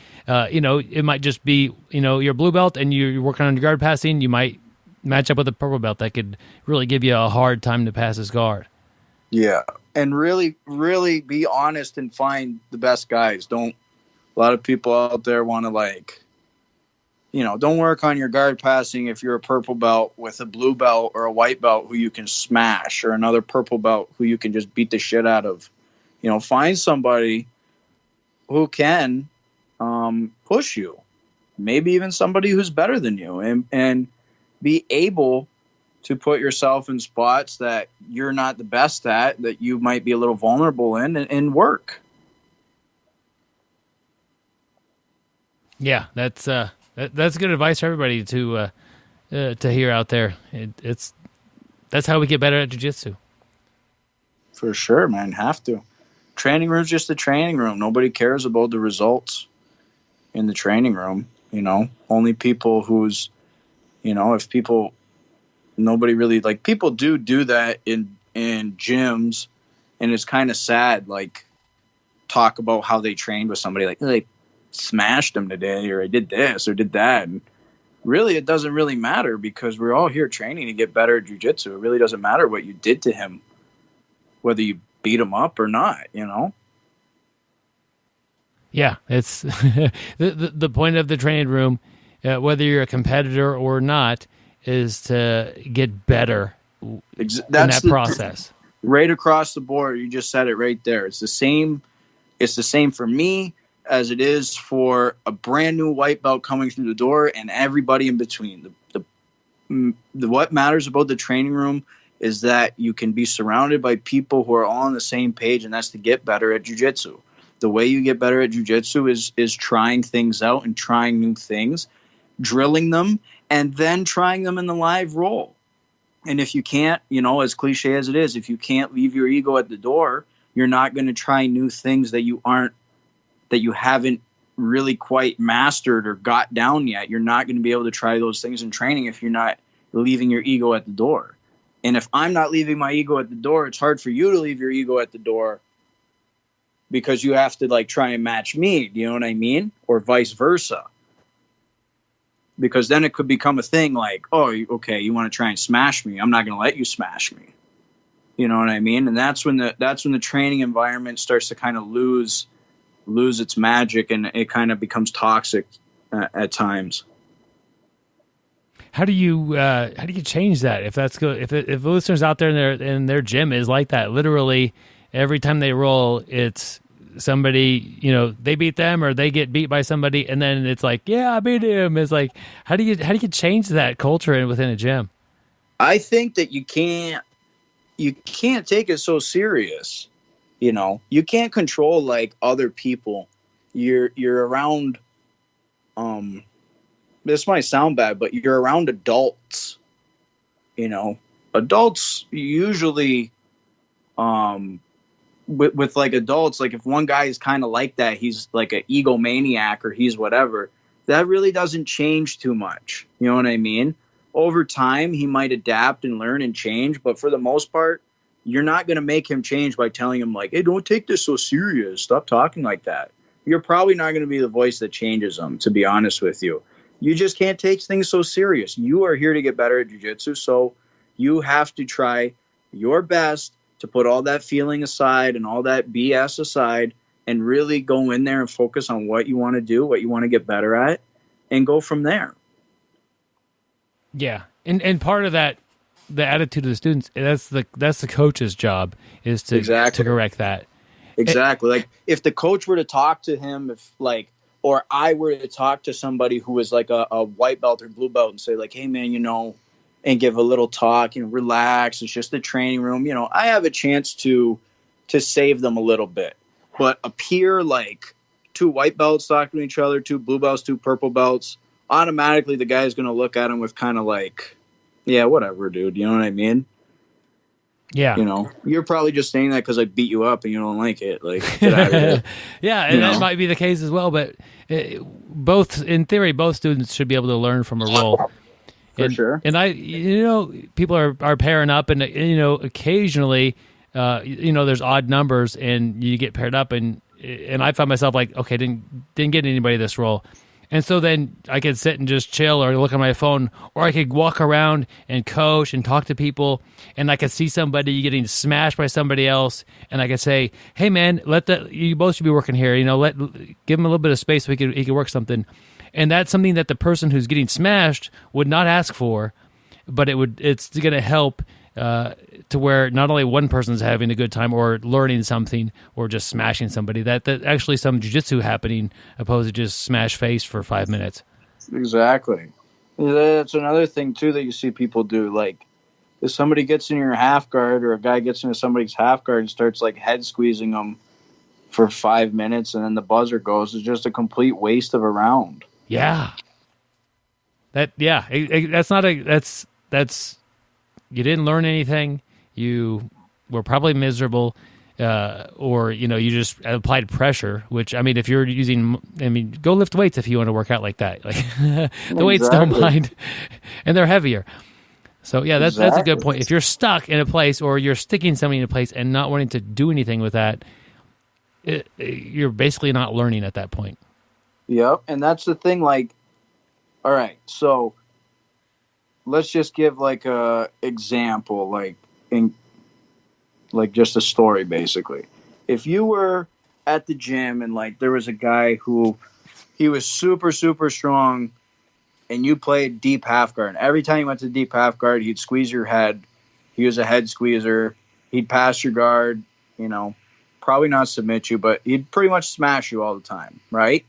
you know, it might just be, you know, you're blue belt and you're working on your guard passing. You might match up with a purple belt that could really give you a hard time to pass his guard. Yeah, and really, really be honest and find the best guys. A lot of people out there want to, like, you know, don't work on your guard passing if you're a purple belt with a blue belt or a white belt who you can smash, or another purple belt who you can just beat the shit out of. You know, find somebody who can push you, maybe even somebody who's better than you, and be able to put yourself in spots that you're not the best at, that you might be a little vulnerable in, and work. Yeah, that's good advice for everybody to hear out there. That's how we get better at jiu-jitsu. For sure, man. Have to. Training room's just a training room. Nobody cares about the results in the training room. You know, only people who's, you know, if people, nobody really, like, people do that in gyms, and it's kind of sad. Like, talk about how they trained with somebody, like, they smashed them today, or I did this or did that. And really it doesn't really matter because we're all here training to get better at jiu-jitsu. It really doesn't matter what you did to him, whether you beat him up or not, you know? Yeah, it's the point of the training room, whether you're a competitor or not, is to get better in that process. Right across the board, you just said it right there. It's the same. It's the same for me as it is for a brand new white belt coming through the door and everybody in between. What matters about the training room is that you can be surrounded by people who are all on the same page, and that's to get better at jiu-jitsu. The way you get better at jiu-jitsu is trying things out and trying new things, drilling them, and then trying them in the live roll. And if you can't, you know, as cliche as it is, if you can't leave your ego at the door, you're not going to try new things that you haven't really quite mastered or got down yet. You're not going to be able to try those things in training if you're not leaving your ego at the door. And if I'm not leaving my ego at the door, it's hard for you to leave your ego at the door because you have to like try and match me. Do you know what I mean? Or vice versa. Because then it could become a thing like, oh, okay, you want to try and smash me. I'm not going to let you smash me. You know what I mean? And that's when the training environment starts to kind of lose its magic and it kind of becomes toxic at times. How do you change that? If that's good, if listeners out there in their gym is like that, literally every time they roll, it's somebody, you know, they beat them or they get beat by somebody, and then it's like, yeah, I beat him. It's like, how do you change that culture within a gym? I think that you can't take it so serious. You know, you can't control like other people. You're around. This might sound bad, but you're around adults. You know, adults usually, with like adults, like if one guy is kind of like that, he's like an egomaniac or he's whatever. That really doesn't change too much. You know what I mean? Over time, he might adapt and learn and change, but for the most part, you're not going to make him change by telling him like, hey, don't take this so serious. Stop talking like that. You're probably not going to be the voice that changes him, to be honest with you. You just can't take things so serious. You are here to get better at jiu-jitsu, so you have to try your best to put all that feeling aside and all that BS aside and really go in there and focus on what you want to do, what you want to get better at, and go from there. Yeah. And part of that, the attitude of the students, that's the coach's job is to correct that. Exactly. Like if the coach were to talk to him, or I were to talk to somebody who was like a white belt or blue belt and say like, hey man, you know, and give a little talk, you know, relax. It's just the training room. You know, I have a chance to save them a little bit, but appear like two white belts talking to each other, two blue belts, two purple belts, automatically the guy's going to look at him with kind of like, yeah, whatever, dude. You know what I mean? Yeah. You know, you're probably just saying that because I beat you up and you don't like it. Like, get out of here. Yeah, and that might be the case as well. But in theory, both students should be able to learn from a role. For sure. And people are pairing up, and occasionally, there's odd numbers, and you get paired up, and I found myself like, okay, didn't get anybody this role. And so then I could sit and just chill or look at my phone, or I could walk around and coach and talk to people, and I could see somebody getting smashed by somebody else, and I could say, hey man, you both should be working here. Give him a little bit of space so he could work something. And that's something that the person who's getting smashed would not ask for, but it's going to help to where not only one person's having a good time or learning something or just smashing somebody, that actually some jiu-jitsu happening opposed to just smash face for 5 minutes. Exactly. That's another thing, too, that you see people do. Like, if somebody gets in your half guard or a guy gets into somebody's half guard and starts, like, head squeezing them for 5 minutes and then the buzzer goes, it's just a complete waste of a round. Yeah. That's you didn't learn anything. You were probably miserable, or you just applied pressure. Which if you're go lift weights if you want to work out like that. Like the weights don't mind, and they're heavier. So yeah, that's a good point. If you're stuck in a place or you're sticking something in a place and not wanting to do anything with that, you're basically not learning at that point. Yep, and that's the thing. Like, All right, so let's just give like a example, like just a story, basically. If you were at the gym and like there was a guy who he was super, super strong, and you played deep half guard. Every time you went to deep half guard, he'd squeeze your head. He was a head squeezer. He'd pass your guard, probably not submit you, but he'd pretty much smash you all the time, right?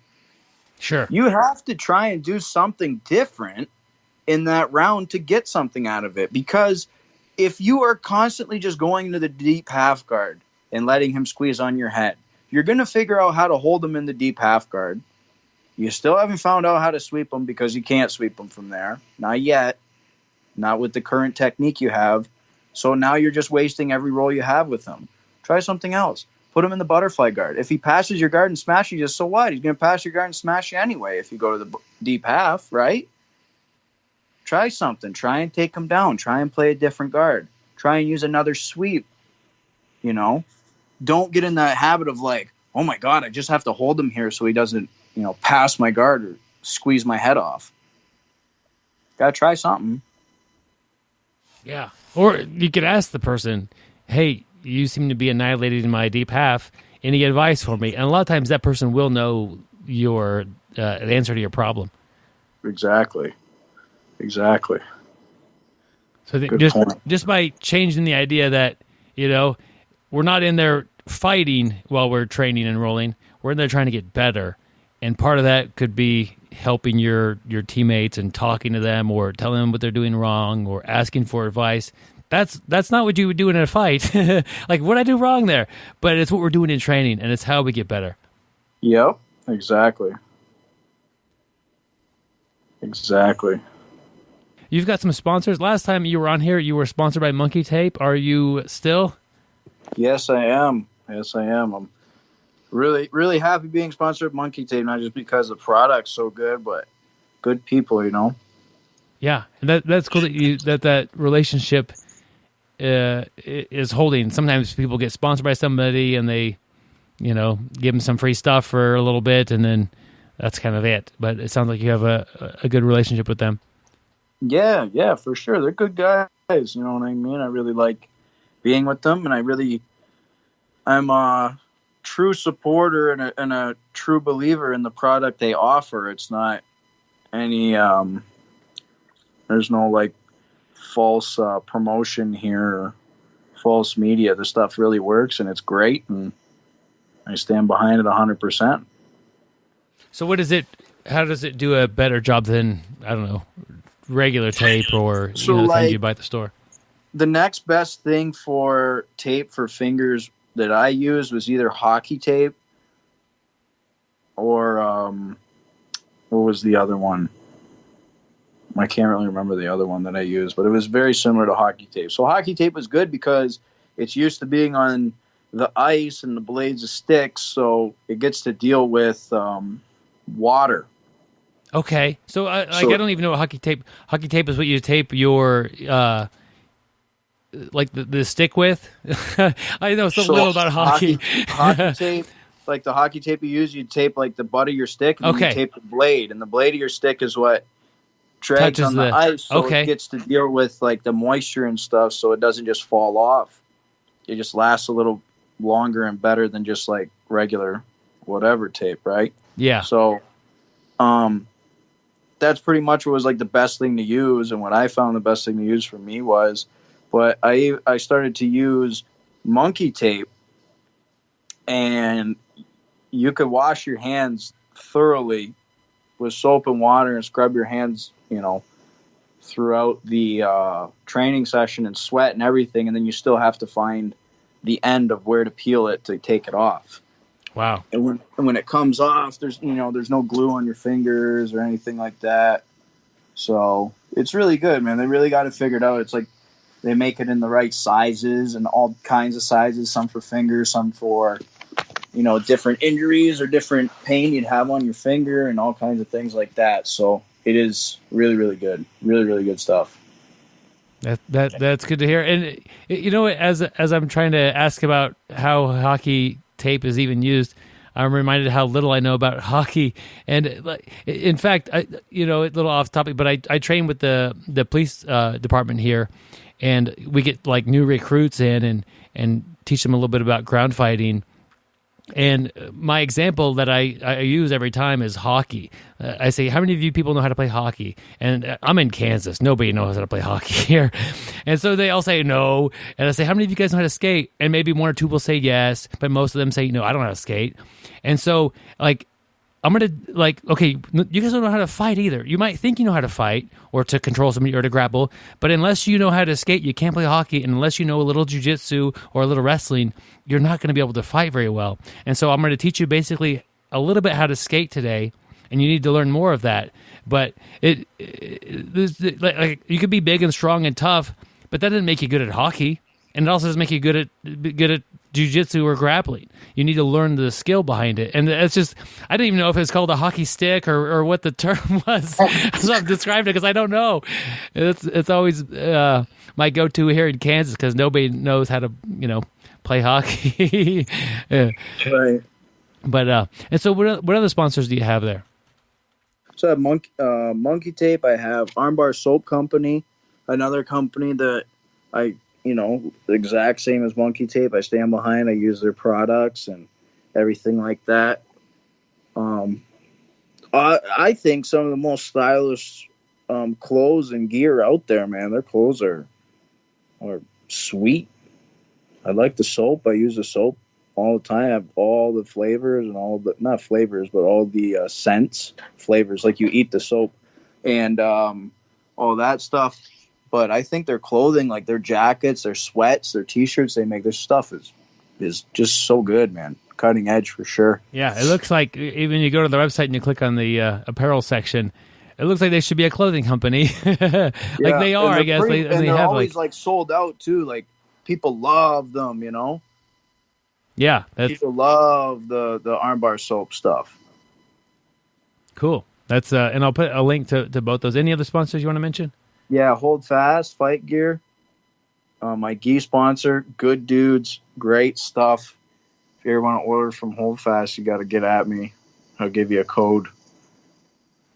Sure. You have to try and do something different in that round to get something out of it. Because if you are constantly just going into the deep half guard and letting him squeeze on your head, you're going to figure out how to hold him in the deep half guard. You still haven't found out how to sweep him because you can't sweep him from there. Not yet. Not with the current technique you have. So now you're just wasting every roll you have with him. Try something else. Put him in the butterfly guard. If he passes your guard and smashes you, so what? He's going to pass your guard and smash you anyway if you go to the deep half, right? Try something. Try and take him down. Try and play a different guard. Try and use another sweep. Don't get in that habit of like, oh my God, I just have to hold him here so he doesn't, pass my guard or squeeze my head off. Gotta try something. Yeah. Or you could ask the person, hey, you seem to be annihilated in my deep half. Any advice for me? And a lot of times that person will know your answer to your problem. Exactly. So just by changing the idea that, we're not in there fighting while we're training and rolling. We're in there trying to get better. And part of that could be helping your teammates and talking to them or telling them what they're doing wrong or asking for advice. That's not what you would do in a fight. Like, what did I do wrong there? But it's what we're doing in training, and it's how we get better. Yep, exactly. You've got some sponsors. Last time you were on here, you were sponsored by Monkey Tape. Are you still? Yes, I am. I'm really, really happy being sponsored by Monkey Tape, not just because the product's so good, but good people, Yeah, and that's cool that that relationship is holding. Sometimes people get sponsored by somebody and they, give them some free stuff for a little bit, and then that's kind of it. But it sounds like you have a good relationship with them. Yeah, for sure. They're good guys. You know what I mean? I really like being with them, and I'm a true supporter and a true believer in the product they offer. It's not any, there's no like false promotion here or false media. The stuff really works and it's great, and I stand behind it 100%. So how does it do a better job than, I don't know, regular tape or the thing you buy at the store? The next best thing for tape for fingers that I used was either hockey tape or what was the other one? I can't really remember the other one that I used, but it was very similar to hockey tape. So hockey tape was good because it's used to being on the ice and the blades of sticks, so it gets to deal with water. Okay, so I don't even know what hockey tape. Hockey tape is what you tape your like the stick with. I know so little about hockey. Hockey tape, like the hockey tape you use, you tape like the butt of your stick, and then you tape the blade, and the blade of your stick is what drags on the ice, so it gets to deal with like the moisture and stuff, so it doesn't just fall off. It just lasts a little longer and better than just like regular whatever tape, right? Yeah. So, that's pretty much what was like the best thing to use, and what I found the best thing to use for me was. But I started to use Monkey Tape, and you could wash your hands thoroughly with soap and water and scrub your hands, throughout the training session and sweat and everything, and then you still have to find the end of where to peel it to take it off. Wow. And when it comes off, there's no glue on your fingers or anything like that. So it's really good, man. They really got it figured out. It's like they make it in the right sizes and all kinds of sizes, some for fingers, some for, different injuries or different pain you'd have on your finger and all kinds of things like that. So it is really, really good. Really, really good stuff. That's good to hear. And, as I'm trying to ask about how hockey tape is even used, I'm reminded how little I know about hockey. And in fact, a little off topic, but I train with the police department here, and we get like new recruits in and teach them a little bit about ground fighting. And my example that I use every time is hockey. I say, how many of you people know how to play hockey? And I'm in Kansas. Nobody knows how to play hockey here. And so they all say no. And I say, how many of you guys know how to skate? And maybe one or two will say yes, but most of them say, no, I don't know how to skate. And so, like, I'm going to, like, okay, you guys don't know how to fight either. You might think you know how to fight or to control somebody or to grapple, but unless you know how to skate, you can't play hockey. And unless you know a little jiu-jitsu or a little wrestling, you're not going to be able to fight very well. And so I'm going to teach you basically a little bit how to skate today, and you need to learn more of that. But like, you could be big and strong and tough, but that doesn't make you good at hockey. And it also doesn't make you good at jiu-jitsu or grappling. You need to learn the skill behind it. And it's just, I didn't even know if it's called a hockey stick or what the term was. So I've described it because I don't know. It's always my go-to here in Kansas because nobody knows how to, play hockey. Yeah. Right. But, and so what other sponsors do you have there? So I have Monkey Tape. I have Armbar Soap Company, another company that the exact same as Monkey Tape. I stand behind. I use their products and everything like that. I think some of the most stylish clothes and gear out there, man. Their clothes are sweet. I like the soap. I use the soap all the time. I have all the flavors and not flavors, but all the scents, flavors, like you eat the soap and all that stuff. But I think their clothing, like their jackets, their sweats, their T-shirts they make, their stuff is just so good, man. Cutting edge for sure. Yeah, it looks like even you go to the website and you click on the apparel section, it looks like they should be a clothing company. Like they are, I guess. And they're always like sold out too. Like people love them, Yeah, people love the Armbar Soap stuff. Cool. That's and I'll put a link to both those. Any other sponsors you want to mention? Yeah, Hold Fast, Fight Gear. My gi sponsor, good dudes, great stuff. If you ever want to order from Hold Fast, you got to get at me. I'll give you a code.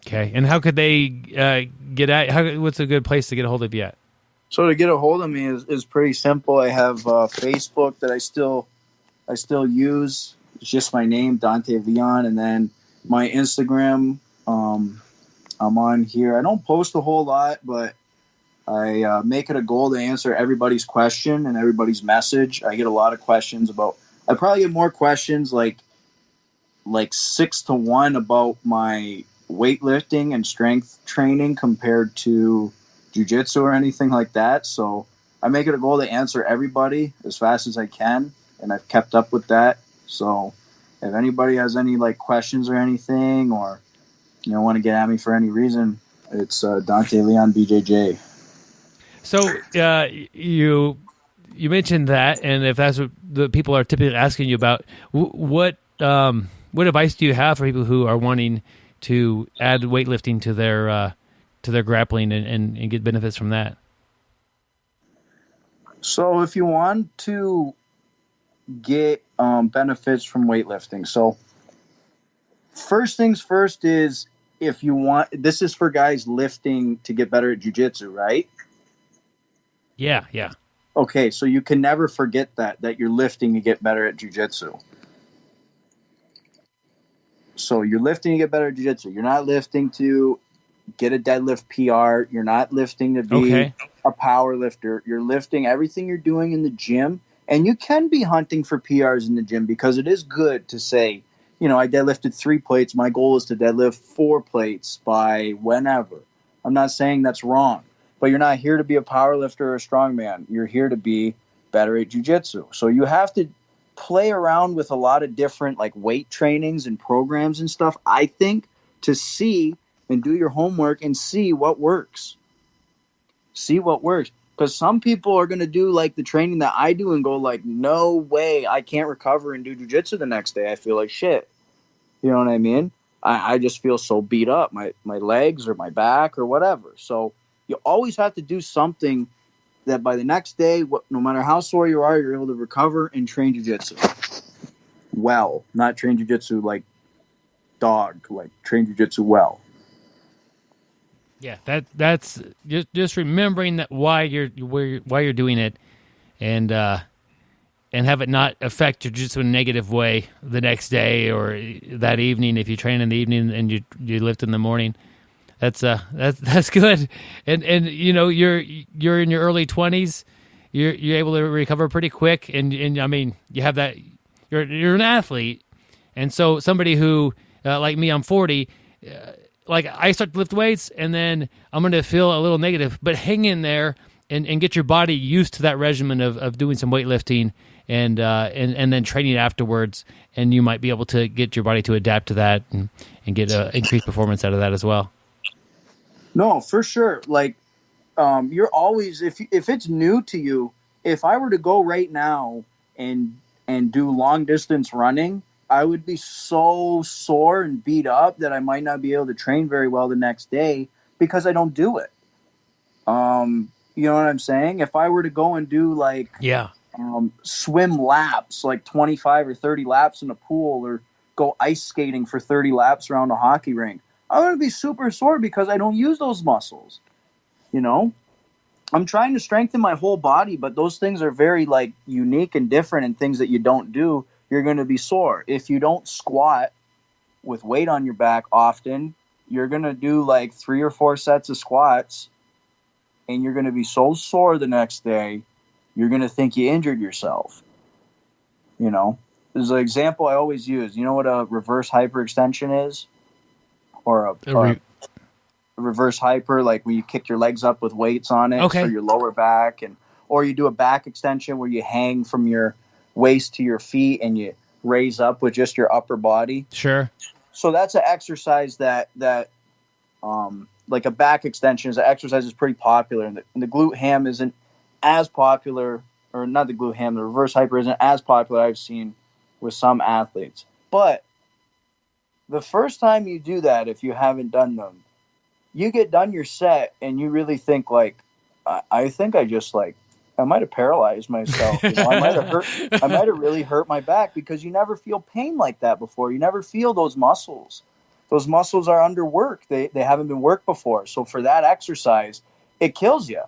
Okay, and how could they get at? What's a good place to get a hold of you at? So to get a hold of me is pretty simple. I have Facebook that I still use. It's just my name, Dante Leon, and then my Instagram. I'm on here. I don't post a whole lot, but I make it a goal to answer everybody's question and everybody's message. I get a lot of questions I probably get more questions like 6 to 1 about my weightlifting and strength training compared to jiu-jitsu or anything like that. So I make it a goal to answer everybody as fast as I can, and I've kept up with that. So if anybody has any questions or anything, or want to get at me for any reason, it's Dante Leon BJJ. So you mentioned that, and if that's what the people are typically asking you about, what advice do you have for people who are wanting to add weightlifting to their grappling and get benefits from that? So if you want to get benefits from weightlifting, so first things first is, if you want, this is for guys lifting to get better at jiu-jitsu, right? Yeah. Okay, so you can never forget that you're lifting to get better at jiu-jitsu. So you're lifting to get better at jiu-jitsu. You're not lifting to get a deadlift PR. You're not lifting to be a power lifter. You're lifting everything you're doing in the gym. And you can be hunting for PRs in the gym, because it is good to say, I deadlifted 3 plates. My goal is to deadlift 4 plates by whenever. I'm not saying that's wrong, but you're not here to be a power lifter or a strongman. You're here to be better at jiu-jitsu. So you have to play around with a lot of different weight trainings and programs and stuff, I think, to see and do your homework and see what works. Because some people are going to do the training that I do and go no way, I can't recover and do jiu-jitsu the next day. I feel like shit. You know what I mean? I just feel so beat up, my legs or my back or whatever. So you always have to do something that by the next day, no matter how sore you are, you're able to recover and train jiu-jitsu. well, not train jiu-jitsu like dog, like train jiu-jitsu well. Yeah, that's just remembering that why you're doing it, and have it not affect your jiu-jitsu in a negative way the next day or that evening if you train in the evening and you lift in the morning. That's good. And you know, you're in your early 20s. You're able to recover pretty quick, and I mean, you have that. You're an athlete, and so somebody who like me, I'm 40. Like I start to lift weights, and then I'm going to feel a little negative. But hang in there and get your body used to that regimen of doing some weightlifting and then training afterwards, and you might be able to get your body to adapt to that and get increased performance out of that as well. No, for sure. Like you're always, if it's new to you, if I were to go right now and do long distance running, I would be so sore and beat up that I might not be able to train very well the next day because I don't do it. You know what I'm saying? If I were to go and do like swim laps, like 25 or 30 laps in a pool, or go ice skating for 30 laps around a hockey rink, I'm going to be super sore because I don't use those muscles. You know, I'm trying to strengthen my whole body, but those things are very like unique and different, and things that you don't do, you're going to be sore. If you don't squat with weight on your back often, you're going to do like 3 or 4 sets of squats, and you're going to be so sore the next day, you're going to think you injured yourself. You know, there's an example I always use. You know what a reverse hyperextension is? Or a reverse hyper, like when you kick your legs up with weights on it for your lower back, or you do a back extension where you hang from your waist to your feet and you raise up with just your upper body. Sure. So that's an exercise that like a back extension is an exercise that's pretty popular, and the glute ham isn't as popular, or not the glute ham, the reverse hyper isn't as popular I've seen with some athletes. But the first time you do that, if you haven't done them, you get done your set and you really think like, I think I just like, I might have paralyzed myself. You know, I might have really hurt my back, because you never feel pain like that before. You never feel those muscles. Those muscles are underworked. They haven't been worked before. So for that exercise, it kills you.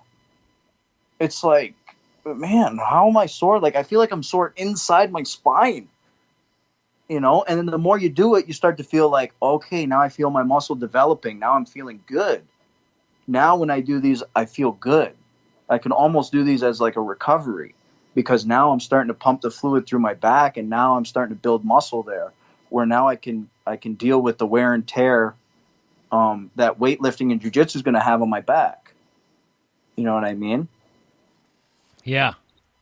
It's like, man, how am I sore? Like, I feel like I'm sore inside my spine. You know, and then the more you do it, you start to feel like, okay, now I feel my muscle developing. Now I'm feeling good. Now when I do these, I feel good. I can almost do these as like a recovery, because now I'm starting to pump the fluid through my back, and now I'm starting to build muscle there, where now I can deal with the wear and tear that weightlifting and jiu-jitsu is going to have on my back. You know what I mean? Yeah.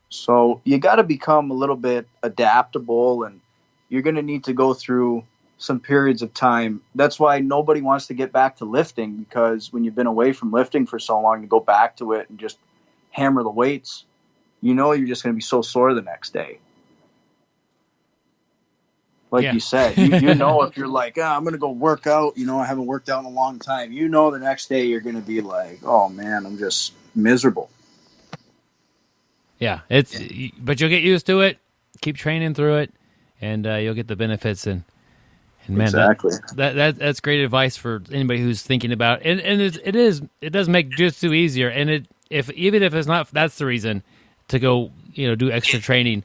So you got to become a little bit adaptable, and you're going to need to go through some periods of time. That's why nobody wants to get back to lifting, because when you've been away from lifting for so long, to go back to it and just hammer the weights, you know you're just going to be so sore the next day. Like you said, you know, if you're like, I'm going to go work out, you know, I haven't worked out in a long time, you know, the next day you're going to be like, oh man, I'm just miserable. Yeah, but you'll get used to it, keep training through it, and you'll get the benefits. And man, exactly. That's great advice for anybody who's thinking about it. And it does make jiu-jitsu easier. And even if it's not, that's the reason to go, you know, do extra training.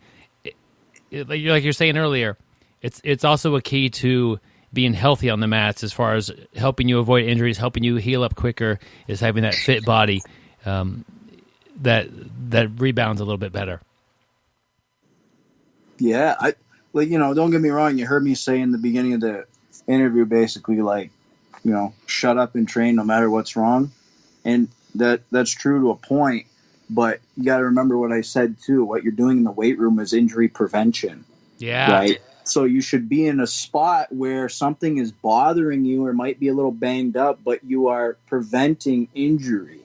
Like you're saying earlier, it's also a key to being healthy on the mats, as far as helping you avoid injuries, helping you heal up quicker, is having that fit body that rebounds a little bit better. Yeah, well, you know, don't get me wrong. You heard me say in the beginning of the interview, basically, like, you know, shut up and train no matter what's wrong. And that's true to a point. But you got to remember what I said, too. What you're doing in the weight room is injury prevention. Yeah. Right? So you should be in a spot where something is bothering you or might be a little banged up, but you are preventing injury.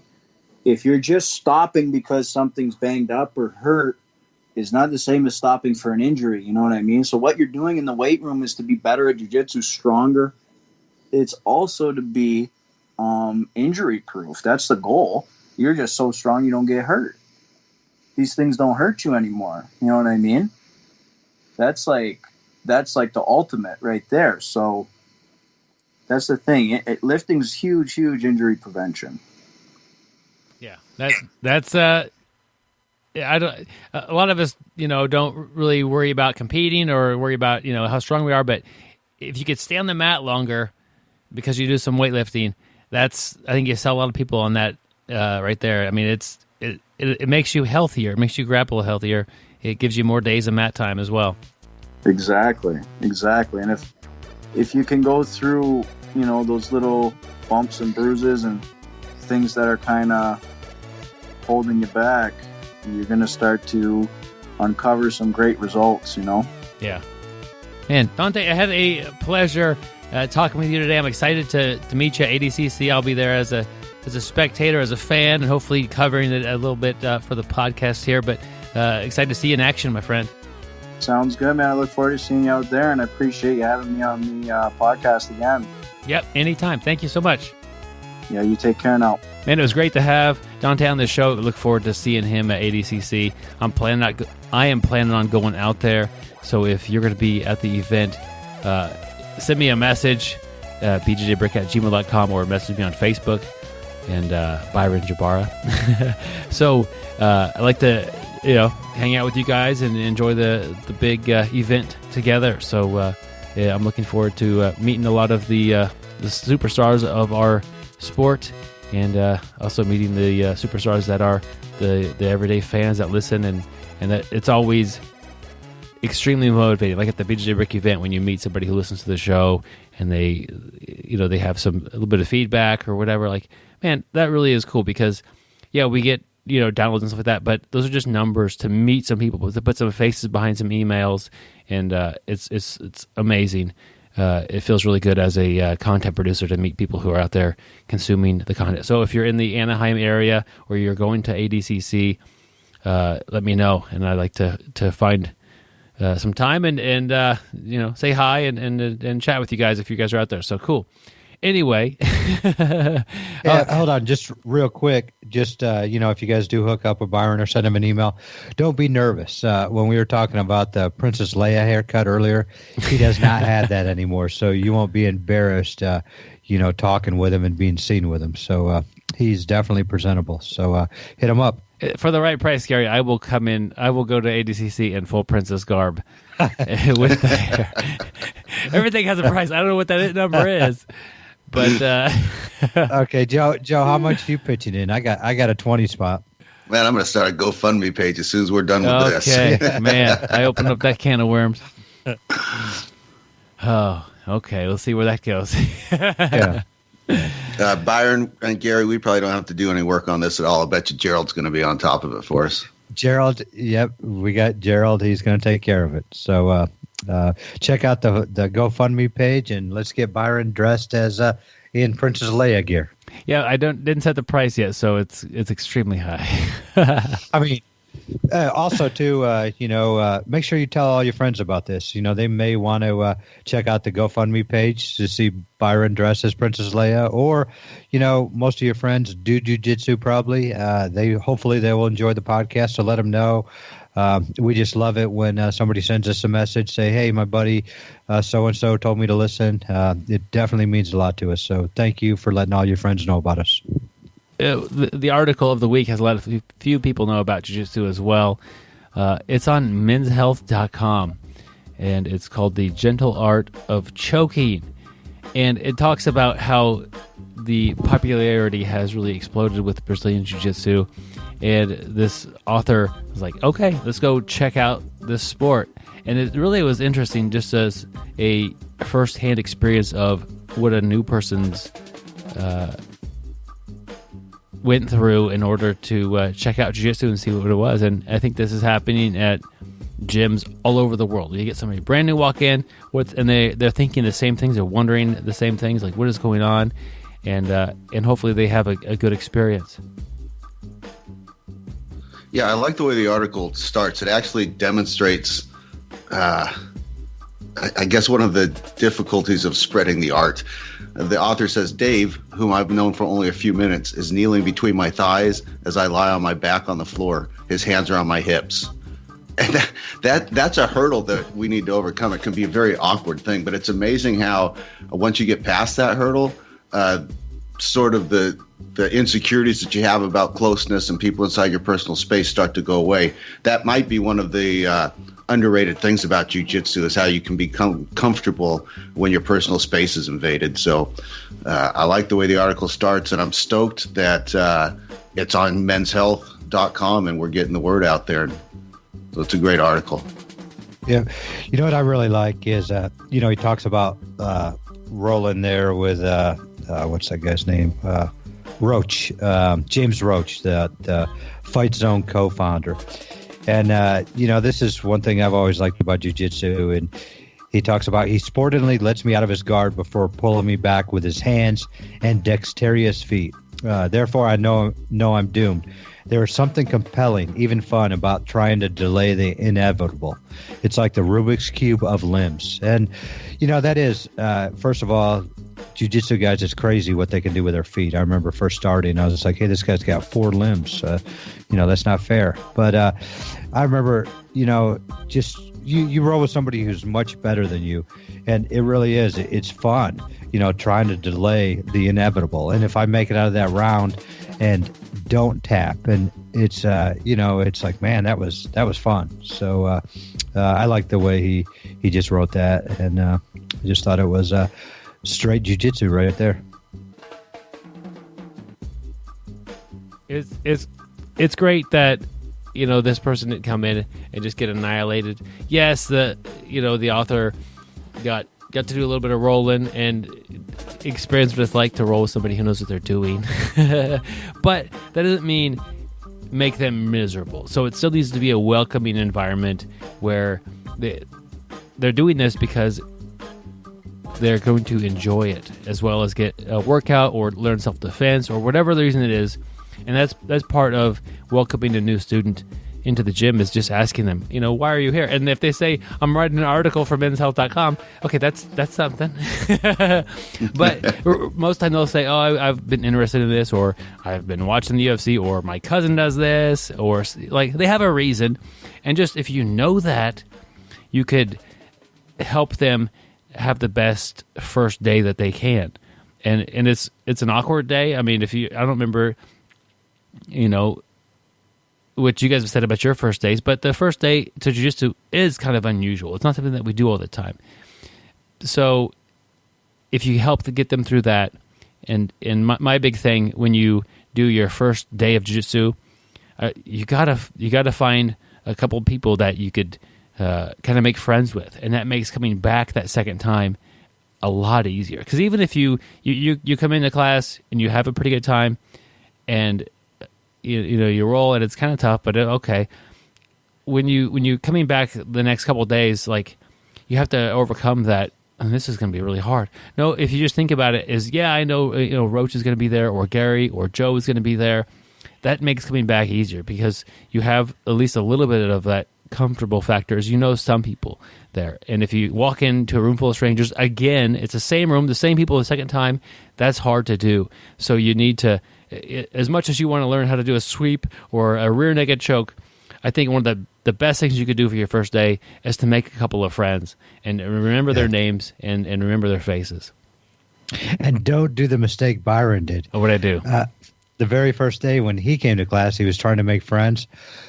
If you're just stopping because something's banged up or hurt, is not the same as stopping for an injury. You know what I mean? So what you're doing in the weight room is to be better at jiu-jitsu, stronger. It's also to be injury proof. That's the goal. You're just so strong you don't get hurt. These things don't hurt you anymore. You know what I mean? That's like that's like the ultimate right there. So that's the thing. Lifting's huge injury prevention. Yeah, that's I don't. A lot of us, don't really worry about competing or worry about how strong we are. But if you could stay on the mat longer because you do some weightlifting, I think you sell a lot of people on that right there. I mean, it makes you healthier. It makes you grapple healthier. It gives you more days of mat time as well. Exactly. And if you can go through those little bumps and bruises and things that are kind of holding you back, you're going to start to uncover some great results, Yeah. Man, Dante, I had a pleasure talking with you today. I'm excited to meet you at ADCC. I'll be there as a spectator, as a fan, and hopefully covering it a little bit for the podcast here. But excited to see you in action, my friend. Sounds good, man. I look forward to seeing you out there, and I appreciate you having me on the podcast again. Yep, anytime. Thank you so much. Yeah, you take care now. Man, it was great to have Dante on the show. I look forward to seeing him at ADCC. I am planning on going out there. So if you're going to be at the event, send me a message, bjjbrick@gmail.com, or message me on Facebook, and Byron Jabara. So I like to hang out with you guys and enjoy the big event together. So I'm looking forward to meeting a lot of the superstars of our sport, and also meeting the superstars that are the everyday fans that listen, and that it's always extremely motivating. Like at the BJJBrick event, when you meet somebody who listens to the show and they have a little bit of feedback or whatever, like, man, that really is cool, because we get downloads and stuff like that, but those are just numbers. To meet some people, to put some faces behind some emails, and it's amazing. It feels really good as a content producer to meet people who are out there consuming the content. So if you're in the Anaheim area or you're going to ADCC, let me know, and I'd like to find some time and say hi and chat with you guys if you guys are out there. So cool. Anyway, hold on, just real quick. Just if you guys do hook up with Byron or send him an email, don't be nervous. When we were talking about the Princess Leia haircut earlier, he does not have that anymore, so you won't be embarrassed. Talking with him and being seen with him. So he's definitely presentable. So hit him up. For the right price, Gary, I will come in. I will go to ADCC in full princess garb with my hair. Everything has a price. I don't know what that number is. But okay, Joe, how much are you pitching in? I got a 20 spot. Man, I'm going to start a GoFundMe page as soon as we're done with this. Okay, man, I opened up that can of worms. Oh, okay, we'll see where that goes. Yeah. Byron and Gary, we probably don't have to do any work on this at all. I bet you Gerald's going to be on top of it for us. Gerald, yep, we got Gerald. He's going to take care of it. So check out the GoFundMe page, and let's get Byron dressed as in Princess Leia gear. Yeah, I didn't set the price yet, so it's extremely high. I mean, also too, make sure you tell all your friends about this. They may want to check out the GoFundMe page to see Byron dressed as Princess Leia, or most of your friends do jiu-jitsu probably. Hopefully they will enjoy the podcast. So let them know. We just love it when somebody sends us a message, say, hey, my buddy so-and-so told me to listen. It definitely means a lot to us. So thank you for letting all your friends know about us. The article of the week has a few people know about jiu-jitsu as well. It's on menshealth.com, and it's called The Gentle Art of Choking. And it talks about how the popularity has really exploded with Brazilian jiu-jitsu. And this author was like, okay, let's go check out this sport. And it really was interesting, just as a first-hand experience of what a new person's went through in order to check out jiu-jitsu and see what it was. And I think this is happening at gyms all over the world. You get somebody brand new walk in, and they're thinking the same things, they're wondering the same things, like what is going on, and hopefully they have a good experience. Yeah, I like the way the article starts. It actually demonstrates, I guess, one of the difficulties of spreading the art. The author says, Dave, whom I've known for only a few minutes, is kneeling between my thighs as I lie on my back on the floor. His hands are on my hips. And that's a hurdle that we need to overcome. It can be a very awkward thing, but it's amazing how once you get past that hurdle, sort of the insecurities that you have about closeness and people inside your personal space start to go away. That might be one of the underrated things about jiu-jitsu, is how you can become comfortable when your personal space is invaded. So I like the way the article starts, and I'm stoked that it's on menshealth.com and we're getting the word out there. So it's a great article. Yeah. You know what I really like is, he talks about rolling there with, what's that guy's name? Roach, James Roach, the Fight Zone co-founder. And, this is one thing I've always liked about jiu-jitsu. And he talks about, he sportingly lets me out of his guard before pulling me back with his hands and dexterous feet. Therefore, I know I'm doomed. There is something compelling, even fun, about trying to delay the inevitable. It's like the Rubik's Cube of limbs. And, that is, first of all, jiu-jitsu guys, it's crazy what they can do with their feet. I remember first starting, I was just like, hey, this guy's got 4 limbs. That's not fair. But I remember, just you roll with somebody who's much better than you, and it really is. It's fun, trying to delay the inevitable. And if I make it out of that round and don't tap, and it's it's like, man, that was fun. So I like the way he just wrote that, and I just thought it was straight jiu-jitsu right there. It's great that this person didn't come in and just get annihilated. Yes, the author got to do a little bit of rolling and experience what it's like to roll with somebody who knows what they're doing. But that doesn't mean make them miserable. So it still needs to be a welcoming environment where they're doing this because they're going to enjoy it, as well as get a workout or learn self-defense or whatever the reason it is. And that's part of welcoming a new student into the gym, is just asking them, why are you here? And if they say, I'm writing an article for menshealth.com, okay, that's something. But most time they'll say, oh, I've been interested in this, or I've been watching the UFC, or my cousin does this, or like they have a reason. And just if you know that, you could help them have the best first day that they can. And it's an awkward day. I mean, I don't remember, what you guys have said about your first days, but the first day to jiu-jitsu is kind of unusual. It's not something that we do all the time. So if you help to get them through that, and my big thing when you do your first day of jiu-jitsu, you gotta find a couple people that you could kind of make friends with, and that makes coming back that second time a lot easier. Because even if you come into class and you have a pretty good time, and you roll and it's kind of tough, but okay. When you coming back the next couple of days, like you have to overcome that. And this is going to be really hard. No, if you just think about it, I know Roach is going to be there, or Gary or Joe is going to be there. That makes coming back easier because you have at least a little bit of that comfortable factor, as some people there. And if you walk into a room full of strangers, again, it's the same room, the same people the second time, that's hard to do. So you need to, as much as you want to learn how to do a sweep or a rear naked choke, I think one of the best things you could do for your first day is to make a couple of friends and remember their names and remember their faces. And don't do the mistake Byron did. Oh, what'd I do? The very first day when he came to class, he was trying to make friends.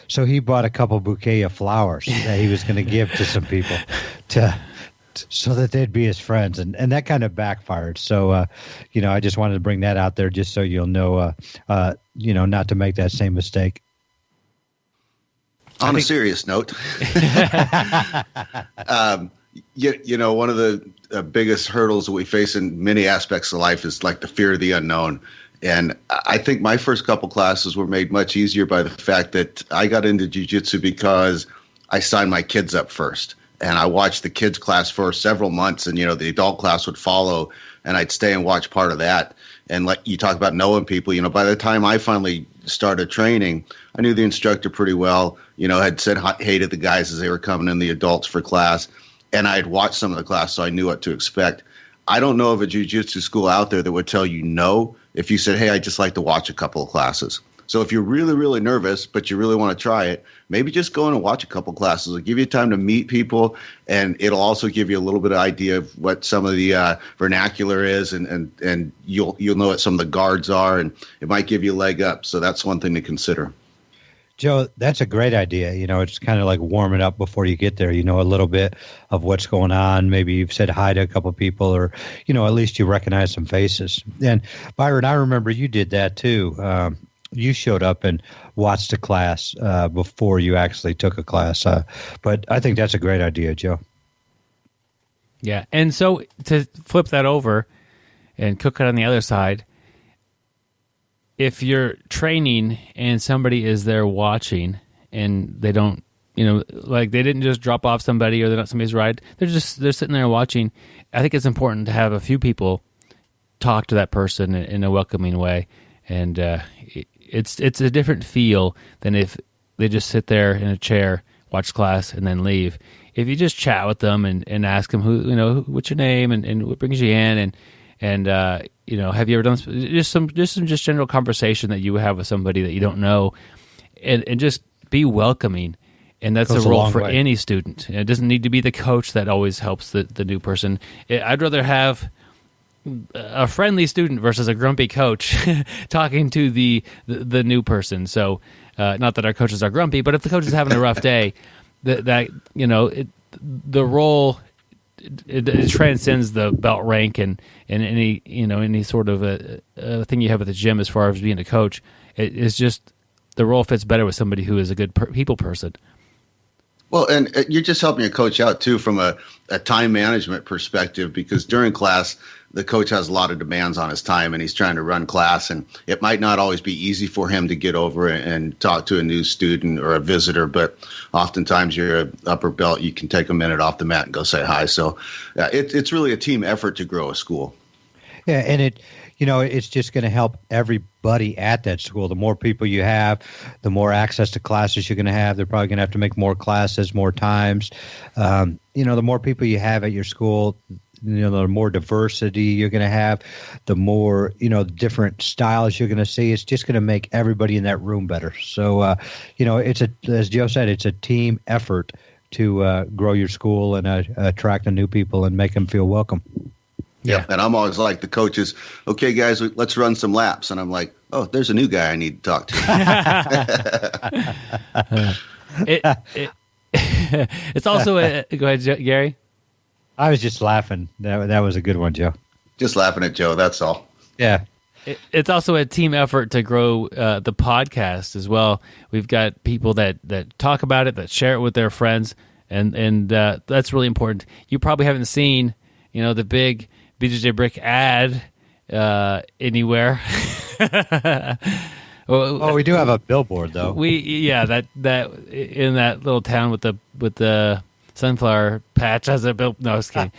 So he bought a couple bouquet of flowers that he was going to give to some people so that they'd be his friends. And that kind of backfired. So, I just wanted to bring that out there just so you'll know, not to make that same mistake. On a serious note, one of the biggest hurdles that we face in many aspects of life is like the fear of the unknown. And I think my first couple classes were made much easier by the fact that I got into jiu-jitsu because I signed my kids up first. And I watched the kids class for several months, and, the adult class would follow, and I'd stay and watch part of that. And like you talk about knowing people, by the time I finally started training, I knew the instructor pretty well, had said hey to the guys as they were coming in, the adults for class. And I had watched some of the class, so I knew what to expect. I don't know of a jiu-jitsu school out there that would tell you no if you said, hey, I just like to watch a couple of classes. So if you're really, really nervous, but you really want to try it, maybe just go in and watch a couple classes. It'll give you time to meet people, and it'll also give you a little bit of idea of what some of the vernacular is, and you'll know what some of the guards are, and it might give you a leg up. So that's one thing to consider. Joe, that's a great idea. It's kind of like warming up before you get there. A little bit of what's going on. Maybe you've said hi to a couple of people, or, at least you recognize some faces. And Byron, I remember you did that too. You showed up and watched a class before you actually took a class. But I think that's a great idea, Joe. Yeah. And so to flip that over and cook it on the other side, if you're training and somebody is there watching and they don't, like they didn't just drop off somebody or they're not somebody's ride, they're sitting there watching. I think it's important to have a few people talk to that person in a welcoming way. And it's a different feel than if they just sit there in a chair, watch class, and then leave. If you just chat with them and ask them what's your name and what brings you in and have you ever done just some general conversation that you have with somebody that you don't know, and just be welcoming. And that's a role for any student. It doesn't need to be the coach that always helps the new person. I'd rather have a friendly student versus a grumpy coach talking to the new person. So not that our coaches are grumpy, but if the coach is having a rough day, the role it transcends the belt rank and any sort of a thing you have at the gym as far as being a coach. It's just the role fits better with somebody who is a good people person. Well, and you're just helping your coach out too from a time management perspective, because during class the coach has a lot of demands on his time and he's trying to run class, and it might not always be easy for him to get over and talk to a new student or a visitor, but oftentimes you're an upper belt, you can take a minute off the mat and go say hi. So it's really a team effort to grow a school. Yeah, and it's just going to help everybody at that school. The more people you have, the more access to classes you're going to have. They're probably going to have to make more classes, more times. The more people you have at your school, the more diversity you're going to have, the more, different styles you're going to see. It's just going to make everybody in that room better. So, as Joe said, it's a team effort to grow your school and attract the new people and make them feel welcome. Yeah. And I'm always like the coaches, okay, guys, let's run some laps. And I'm like, oh, there's a new guy I need to talk to. It's also go ahead, Gary. I was just laughing. That was a good one, Joe. Just laughing at Joe. That's all. Yeah. It's also a team effort to grow the podcast as well. We've got people that talk about it, that share it with their friends, and that's really important. You probably haven't seen, the big BjjBrick ad anywhere. Oh, we do have a billboard though. That in that little town with the sunflower patch has a bill. No, I was kidding.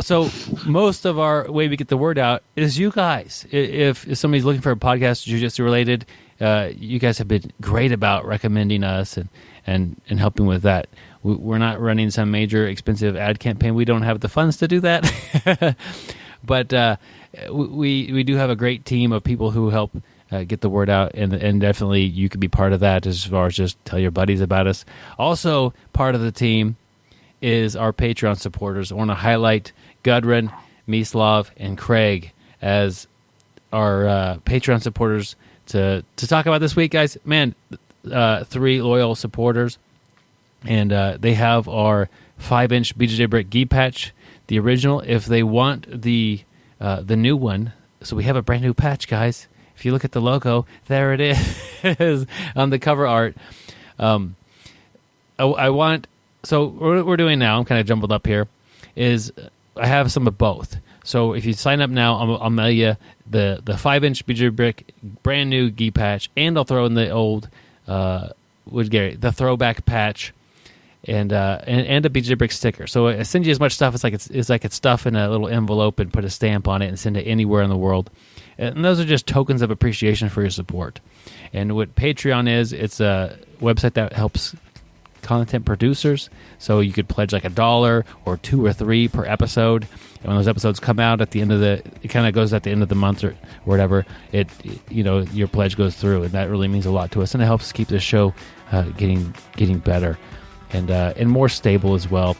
So most of our way we get the word out is you guys. If somebody's looking for a podcast jiu-jitsu related, you guys have been great about recommending us and helping with that. We're not running some major expensive ad campaign. We don't have the funds to do that. But we do have a great team of people who help get the word out, and definitely you could be part of that as far as just tell your buddies about us. Also, part of the team is our Patreon supporters. I want to highlight Gudrun, Mislav, and Craig as our Patreon supporters to talk about this week, guys. Man, 3 loyal supporters. And they have our 5-inch BjjBrick gi patch, the original. If they want the new one, so we have a brand new patch, guys. If you look at the logo, there it is on the cover art. I want. So what we're doing now, I'm kind of jumbled up here, is I have some of both. So if you sign up now, I'll mail you the 5-inch BjjBrick brand new gi patch, and I'll throw in the old the throwback patch. And a BjjBrick sticker. So I send you as much stuff as I could stuff in a little envelope and put a stamp on it and send it anywhere in the world. And those are just tokens of appreciation for your support. And what Patreon is, it's a website that helps content producers. So you could pledge like $1 or $2 or $3 per episode. And when those episodes come out at the end of it kind of goes at the end of the month or whatever. Your pledge goes through, and that really means a lot to us, and it helps keep the show getting better and more stable as well.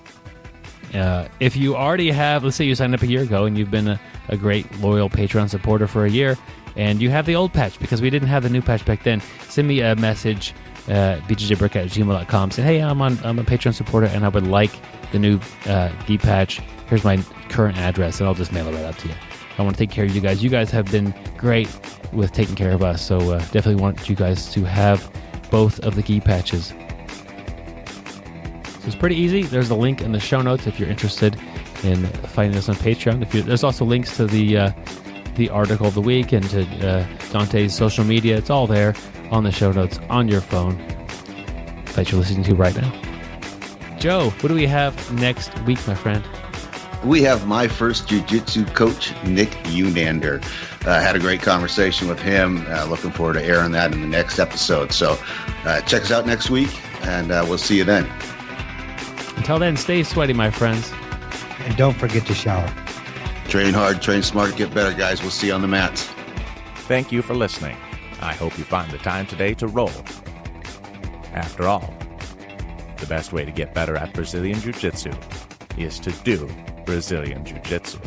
If you already have, let's say you signed up a year ago and you've been a great loyal Patreon supporter for a year, and you have the old patch because we didn't have the new patch back then, send me a message, bjjbrick@gmail.com, saying, hey, I'm a Patreon supporter and I would like the new gi patch. Here's my current address, and I'll just mail it right out to you. I want to take care of you guys. You guys have been great with taking care of us, so definitely want you guys to have both of the gi patches. So it's pretty easy. There's a link in the show notes if you're interested in finding us on Patreon. There's also links to the article of the week and to Dante's social media. It's all there on the show notes on your phone that you're listening to right now. Joe, what do we have next week, my friend? We have my first jiu-jitsu coach, Nick Unander. Had a great conversation with him. Looking forward to airing that in the next episode. So check us out next week, and we'll see you then. Until then, stay sweaty, my friends. And don't forget to shower. Train hard, train smart, get better, guys. We'll see you on the mats. Thank you for listening. I hope you find the time today to roll. After all, the best way to get better at Brazilian Jiu-Jitsu is to do Brazilian Jiu-Jitsu.